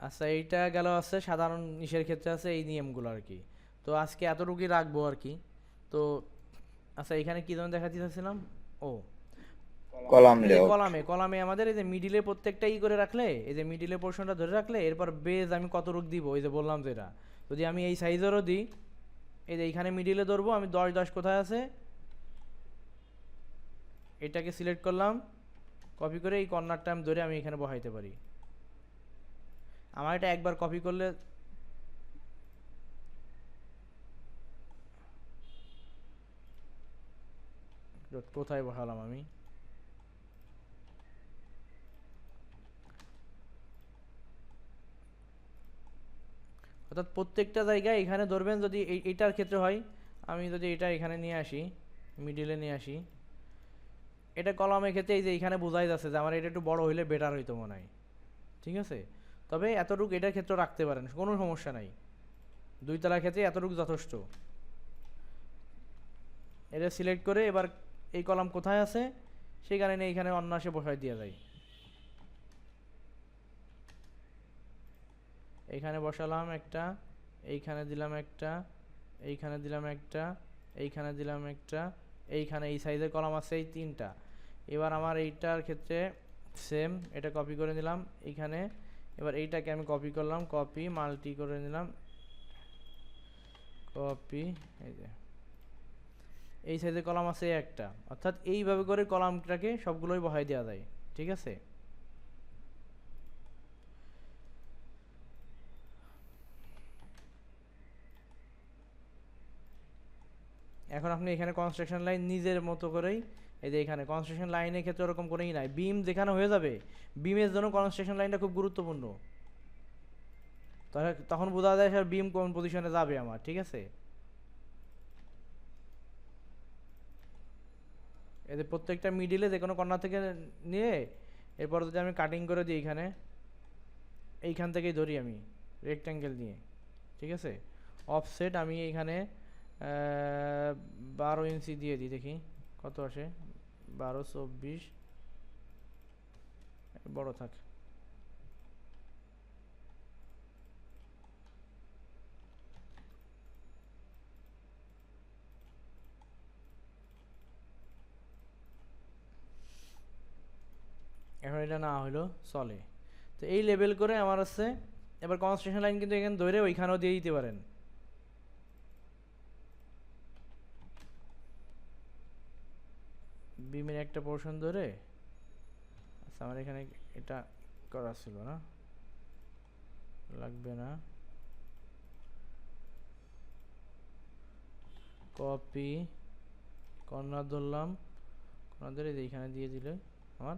আচ্ছা এইটা গেল আছে সাধারণ ইসের ক্ষেত্রে আছে এই নিয়মগুলো আর কি। তো আজকে এতটুকুই রাখবো আর কি। তো আচ্ছা এখানে কি যেন দেখাতে চাচ্ছিলাম, ও কলাম এই যে লেআউট। কলামে কলামে আমাদের এই যে মিডিলে প্রত্যেকটা করে রাখলে, এই যে মিডিলে পোর্শনটা ধরে রাখলে, এরপর বেজ আমি কত রুক দিব, এই যে বললাম যেটা, যদি আমি এই সাইজেরও দিই, এই যে এইখানে মিডিলে ধরবো আমি 10-10 কোথায় আছে, এটাকে সিলেক্ট করলাম, কপি করে এই কর্নারটা আমি ধরে আমি এখানে বসাইতে পারি। আমার এটা একবার কপি করলে, কোথায় বসালাম আমি, অর্থাৎ প্রত্যেকটা জায়গায় এখানে ধরবেন, যদি এইটার ক্ষেত্রে হয়, আমি যদি এটা এখানে নিয়ে আসি, মিডিলে নিয়ে আসি, এটা কলামের ক্ষেত্রে এই যে এখানে বোঝাই যাচ্ছে যে আমার এটা একটু বড় হইলে বেটার হইতো মনে হয়। ঠিক আছে, তবে এতটুকু এটার ক্ষেত্রে রাখতে পারেন, কোনো সমস্যা নাই, 2 তলার ক্ষেত্রে এতটুকু যথেষ্ট। এটা সিলেক্ট করে এবার এই কলাম কোথায় আছে সেই কারণে এইখানে অন্যাসে বসাই দেওয়া যায়, এইখানে বসালাম একটা, এইখানে দিলাম একটা, এইখানে দিলাম একটা, এইখানে দিলাম একটা, এইখানে এই সাইজের কলাম আছে এই 3টা। এবার আমার এইটার ক্ষেত্রে সেম, এটা কপি করে নিলাম এইখানে, এবার এইটাকে আমি কপি করলাম, কপি মাল্টি করে নিলাম, কপি, এই যে এই সাইজের কলাম আছে একটা, অর্থাৎ এইভাবে করে কলামটাকে সবগুলোই বসাই দেওয়া যায়। ঠিক আছে, এখন আপনি এখানে কনস্ট্রাকশন লাইন নিজের মতো করেই, এই যে এখানে কনস্ট্রাকশন লাইনের ক্ষেত্রে ওরকম করেই নাই, বিম যেখানে হয়ে যাবে, বিমের জন্য কনস্ট্রাকশন লাইনটা খুব গুরুত্বপূর্ণ, তখন বোঝা যায় স্যার বিম কোন পজিশনে যাবে আমার। ঠিক আছে, এদের প্রত্যেকটা মিডিলে যে কোনো কর্নার থেকে নিয়ে, এরপর যদি আমি কাটিং করে দিই এখানে, এইখান থেকেই ধরি আমি রেক্ট্যাঙ্গেল নিয়ে। ঠিক আছে, অফসেট আমি এইখানে 12 ইঞ্চি দিয়ে দিই, দেখি কত আসে, 12-24, বড় থাক, এখন এটা না হইলো চলে। তো এই লেভেল করে আমার আছে, এবার কনস্ট্রাকশন লাইন কিন্তু এখানে ধরে ওইখানেও দিয়ে দিতে পারেন, বিমের একটা পোর্শন ধরে। আচ্ছা আমার এখানে এটা করা ছিল না, লাগবে না, কপি, কর্নার ধরলাম, কর্নার ধরে এইখানে দিয়ে দিলে আমার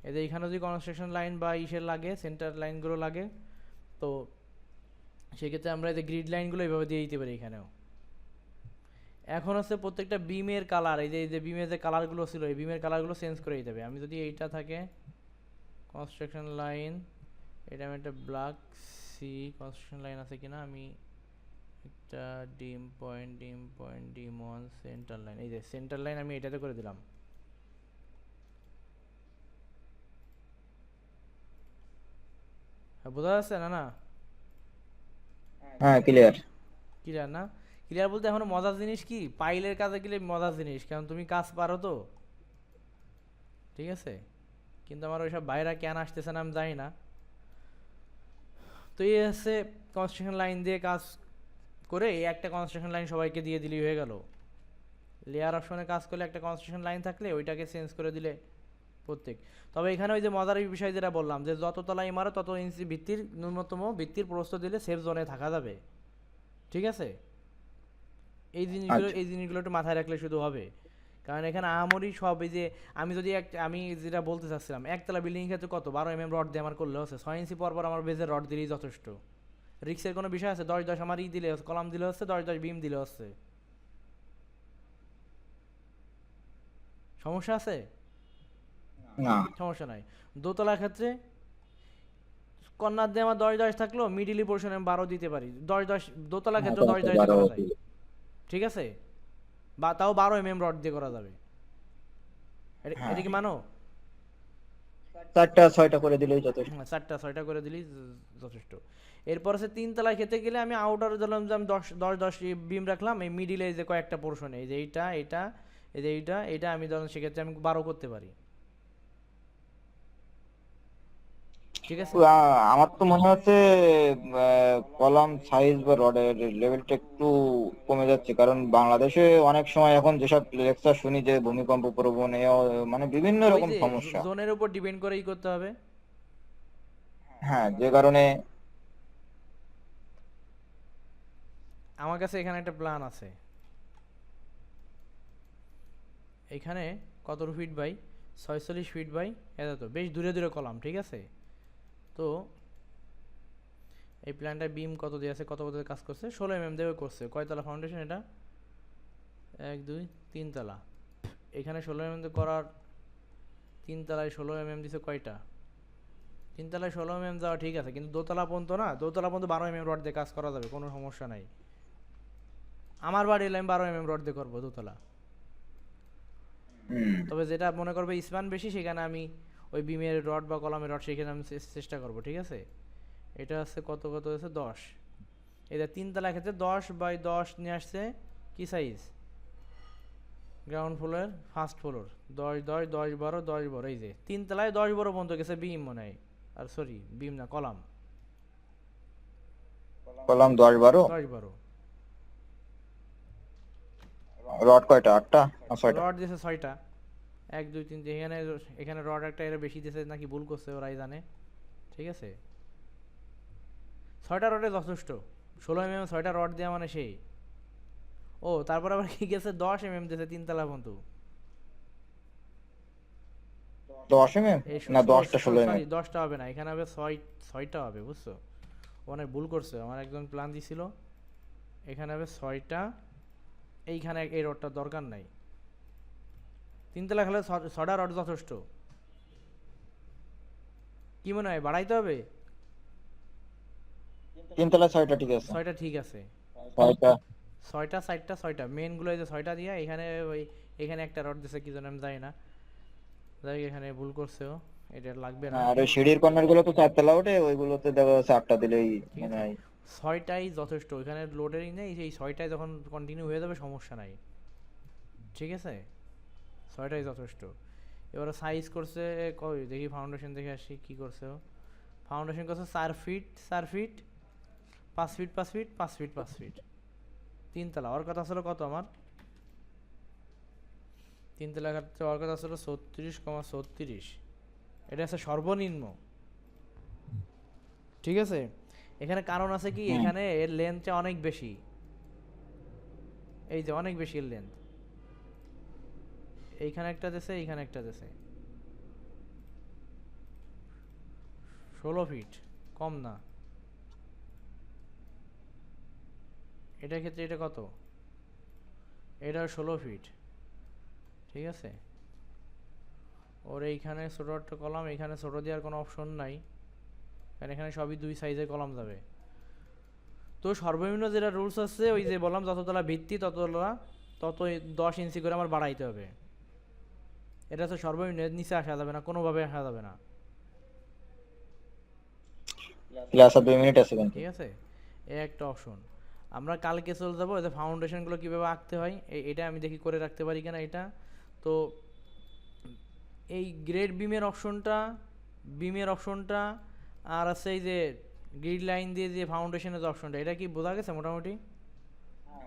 এদের এইখানে যদি কনস্ট্রাকশন লাইন বা ইসের লাগে, সেন্টার লাইনগুলো লাগে, তো সেক্ষেত্রে আমরা এই যে গ্রিড লাইনগুলো এইভাবে দিয়ে দিতে পারি এখানেও। এখন হচ্ছে প্রত্যেকটা বিমের কালার, এই যে বিমের যে কালারগুলো ছিল, এই বিমের কালারগুলো চেঞ্জ করে দিতে হবে। আমি যদি এইটা থাকে কনস্ট্রাকশন লাইন, এটা আমি একটা ব্ল্যাক সি কনস্ট্রাকশন লাইন আছে কিনা, আমি একটা ডিম পয়েন্ট ডিম ওয়ান সেন্টার লাইন, এই যে সেন্টার লাইন আমি এটাতে করে দিলাম। হ্যাঁ, বোঝা যাচ্ছে না? না হ্যাঁ ক্লিয়ার। ক্লিয়ার না? ক্লিয়ার বলতে এখনো মজার জিনিস কি, পাইলের কাজে গেলে মজার জিনিস, কারণ তুমি কাজ পারো তো, ঠিক আছে? কিন্তু আমার ওইসব বাইরা কেন আসতেছে না আমি জানি না। তো এই হচ্ছে কনস্ট্রাকশন লাইন দিয়ে কাজ করে এই একটা কনস্ট্রাকশন লাইন সবাইকে দিয়ে দিলেই হয়ে গেল। লেয়ার অপশনে কাজ করলে একটা কনস্ট্রাকশন লাইন থাকলে ওইটাকে চেঞ্জ করে দিলে প্রত্যেক। তবে এখানে ওই যে মজার বিষয় যেটা বললাম, যে যত তলা ইমারত তত ইঞ্চি ভিত্তির ন্যূনতম ভিত্তির প্রস্থ দিলে সেফ জোনে থাকা যাবে, ঠিক আছে? এই জিনিসগুলো একটু মাথায় রাখলে শুধু হবে, কারণ এখানে আহামরি সব এই যে আমি যেটা বলতে চাচ্ছিলাম, একতলা বিল্ডিং ক্ষেত্রে কত 12 mm রড দিয়ে আমার করলে হচ্ছে 6 ইঞ্চি পর আমার বেজের রড দিলেই যথেষ্ট। রিক্সের কোনো বিষয় আছে? 10-10 আমার দিলে হচ্ছে, কলাম দিলে হচ্ছে, 10-10 বিম দিলে হচ্ছে, সমস্যা আছে? না সমস্যা নাই। দোতলার ক্ষেত্রে কর্নার দিয়ে আমার 10-10 থাকলো, মিডিলি পোর্শনে আমি 12 দিতে পারি, 10-10 দোতলার ক্ষেত্রে 10-10 দিয়ে করা যায়, ঠিক আছে? বা তাও 12 mm রড দিয়ে করা যাবে। এটা কি মানো? 4টা 6টা করে দিলেই যথেষ্ট। 4টা 6টা করে দিলেই যথেষ্ট। এরপর হচ্ছে 3 তলায় খেতে গেলে আমি আউটার দিলাম যে আমি 10-10 বিম রাখলাম, এই মিডিলে যে কয়েকটা পোর্শনে, এই যে এইটা এই যে এইটা আমি ধরুন সেক্ষেত্রে আমি 12 করতে পারি, ঠিক আছে? আমার তো মনে হচ্ছে কলাম সাইজ বা রডের লেভেলটা একটু কমে যাচ্ছে, কারণ বাংলাদেশে অনেক সময় এখন যেসব লেকচার শুনি যে ভূমিকম্প প্রবণ মানে বিভিন্ন ওই রকম যে সমস্যা। জোনের উপর ডিপেন্ড করেই করতে হবে। হ্যাঁ যে কারণে আমার কাছে এখানে একটা প্ল্যান আছে। এখানে কত ফিট বাই 46 ফিট বাই এত, তো বেশ দূরে দূরে কলাম, ঠিক আছে? তো এই প্ল্যানটা বিম কত দিয়ে আছে, কত কাজ করছে, 16 mm দেবে করছে। কয়তলা ফাউন্ডেশন এটা? 1 2 3 তলা। এখানে 16 mm দিয়ে করার, 3 তলায় 16 mm দিছে কয়টা? 3 তলায় 16 mm যাওয়া ঠিক আছে, কিন্তু দোতলা পর্যন্ত না, দোতলা পর্যন্ত 12 mm রড দিয়ে কাজ করা যাবে, কোনো সমস্যা নাই। আমার বাড়ি হলে আমি 12 mm রড দিয়ে করবো দোতলা। তবে যেটা মনে করবে স্প্যান বেশি, সেখানে আমি ওই বিমের রড বা কলামের রড সেখানে আমি চেষ্টা করবো, ঠিক আছে? এটা হচ্ছে কত হচ্ছে 10। এটা 3 তলা ক্ষেত্রে 10/10 নিয়ে আসছে, কি size? Ground floor first floor 10-10 10-12 10 12, এই যে 3 তলায় 10 12 পর্যন্ত গেছে বিম মনে হয়, আর সরি বিম না, কলাম কলাম 10-12, 10 12। রড কয়টা 8টা না 6টা? রড দিয়েছে 6টা, 1 2 3, এখানে রড একটা এরা বেশি দিয়েছে নাকি ভুল করছে ওরাই জানে, ঠিক আছে? 6টা রডে যথেষ্ট, 16 mm 6টা রড দেওয়া মানে সেই। ও তারপর আবার কি গেছে 10 mm দিয়েছে 3 তলা পর্যন্ত। 10 mm এই না 10টা 16 mm? সরি 10টা হবে না, এখানে হবে 6টা হবে, বুঝছো? অনেক ভুল করছে, আমার একজন প্ল্যান দিছিল, এখানে হবে 6টা, এইখানে এই রডটা দরকার নাই। 3 তলা খেলে 6টা রড যথেষ্ট। কি মনে হয় বাড়াইতে হবে? 3 তলা 6টা ঠিক আছে। 6টা ঠিক আছে। 6টা 6টা 6টা 6টা মেনগুলো এই যে 6টা দিয়া, এখানে ওই এখানে একটা রড দিছে কি জানি আমি জানি না, যাই এখানে ভুল করছে ও, এটা লাগবে না। আর ওই সিঁড়ির কর্নার গুলো তো 4 তলা ওঠে, ওইগুলোতে দেখা যাচ্ছে 8টা দিলেই ঠিক মনে আছে, হয়। 6টাই যথেষ্ট, এখানে লোডেরই নেই, সেই 6টায় যখন কন্টিনিউ হয়ে যাবে সমস্যা নাই, ঠিক আছে? 6টাই যথেষ্ট। এবারে সাইজ করছে কই দেখি, ফাউন্ডেশন দেখে আসি কি করছে ও। ফাউন্ডেশন করছে 4 feet 4 feet 5 feet 5 feet 5 feet 5 feet 3 তলা। ওর কথা ছিল কত আমার? 3 তলা ক্ষেত্রে ওর কথা ছিল 36,36। এটা আছে সর্বনিম্ন, ঠিক আছে? এখানে কারণ আছে কি, এখানে এর লেন্থটা অনেক বেশি, এই যে অনেক বেশি লেন্থ, এইখানে একটা দেশে, এইখানে একটা দেশে 16 ফিট, কম না। এটার ক্ষেত্রে এটা কত, এটা 16 ফিট, ঠিক আছে। ওর এইখানে ছোটো একটা কলাম, এখানে ছোটো দেওয়ার কোনো অপশন নাই, কারণ এখানে সবই 2 সাইজের কলাম যাবে। তো সর্বনিম্ন যেটা রুলস আছে ওই যে বললাম যততলা ভিত্তি তততলা তত 10 ইঞ্চি করে আমার বাড়াইতে হবে। এটা তো সর্বনিম্ন, এর নিচে আসা যাবে না, কোনোভাবে আসা যাবে না, ক্লাস আর 2 মিনিট আছে কিন্তু। ঠিক আছে। এই একটা অপশন। আমরা কালকে চলে যাবো যে ফাউন্ডেশনগুলো কীভাবে আঁকতে হয়, এটা আমি দেখি করে রাখতে পারি কিনা এটা। তো এই গ্রেড বিমের অপশনটা আর আছে এই যে গ্রিড লাইন দিয়ে যে ফাউন্ডেশনের যে অপশনটা, এটা কি বোঝা গেছে মোটামুটি?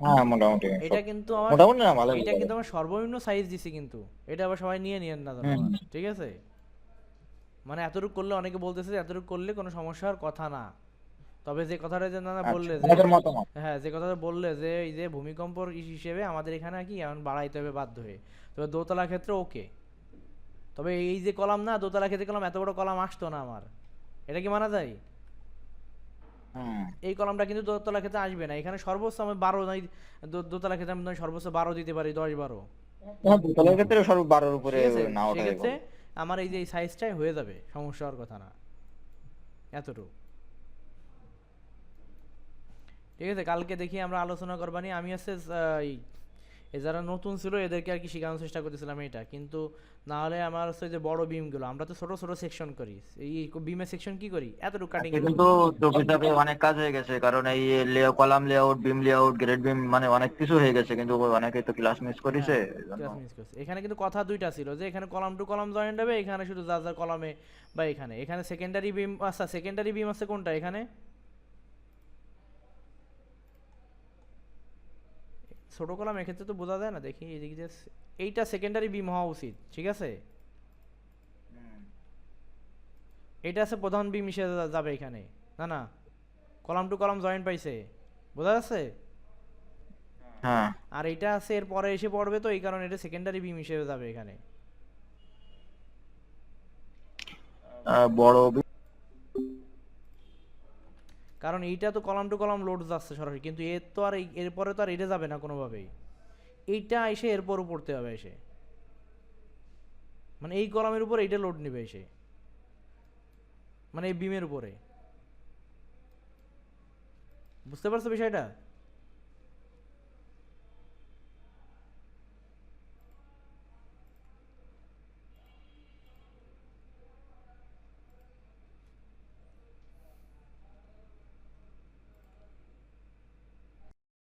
হ্যাঁ মোটামুটি এটা কিন্তু আমার মোটামুটি না ভালো। এটা কিন্তু আমার সর্বনিম্ন সাইজ দিছি, কিন্তু এটা আবার সবাই নিয়েন না যেন আবার, ঠিক আছে। মানে এতটুকু করলে অনেকে বলতেছে যে এতটুকু করলে কোনো সমস্যার কথা না, তবে যে কথাটা যে না বললে যে আমাদের মতামত। হ্যাঁ যে কথাটা বললে যে এই যে ভূমিকম্পর হিসেবে আমাদের এখানে কি এখন বাড়াইতে হবে বাধ্য হয়ে, তবে দোতলার ক্ষেত্রে ওকে। তবে এই যে কলাম না, দোতলা ক্ষেত্রে কলাম, এত বড় কলাম আসতো না আমার, এটা কি মানা যায়? এই কলামটা কিন্তু দোতলা ক্ষেত্রে আসবে না, এখানে সর্বোচ্চ আমি 12 নাই, দোতলা ক্ষেত্রে আমি সর্বোচ্চ 12 দিতে পারি, 10-12, হ্যাঁ দোতলার ক্ষেত্রে সর্ব 12 উপরে ঠিক আছে। না ওঠাই সেক্ষেত্রে ভালো। আমার এই যে এই সাইজটাই হয়ে যাবে, সমস্যা হওয়ার কথা না এতটুকু, ঠিক আছে। কালকে দেখি আমরা আলোচনা করবানি। আমি আছে এই যারা নতুন ছিল এদেরকে আর কি শেখানোর চেষ্টা করতেছিলাম এটা, কিন্তু না হলে আমার হচ্ছে যে বড় বিমগুলো আমরা তো ছোট ছোট সেকশন করি, এই বিমের সেকশন কি করি এতটুকু কাটিং আজকে কিন্তু চব্বিশ অনেক কাজ হয়ে গেছে, কারণ এই কলাম লেআউট, বিম লেআউট, গ্রেড বিম মানে অনেক কিছু হয়ে গেছে, কিন্তু অনেকে তো ক্লাস মিস করেছে এজন্য। ক্লাস মিস করছে। এখানে কিন্তু কথা দুইটা ছিল যে এখানে কলাম টু কলাম জয়েন্ট হবে, এখানে শুধু যা যা কলামে বা এখানে এখানে সেকেন্ডারি বিম, আচ্ছা সেকেন্ডারি বিম আছে কোনটা এখানে, ছোট কলাম এক্ষেত্রে তো বোঝা যায় না, দেখি এদিকে যে এইটা সেকেন্ডারি বিম হওয়া উচিত, ঠিক আছে। এটা আছে প্রধান বিম হিসেবে যাবে এখানে, না না কলাম টু কলাম জয়েন্ট পাইছে, বোঝা যাচ্ছে। হ্যাঁ আর এটা আছে এর পরে এসে পড়বে, তো এই কারণে এটা সেকেন্ডারি বিম হিসেবে যাবে এখানে। বড় কারণ এইটা তো কলাম টু কলাম লোড যাচ্ছে সরাসরি, কিন্তু এর তো আর এরপরে তো আর এটা যাবে না কোনোভাবেই, এইটা এসে এরপর পড়তে হবে এসে, মানে এই কলামের উপর এইটা লোড নেবে এসে, মানে এই বিমের উপরে, বুঝতে পারছো বিষয়টা?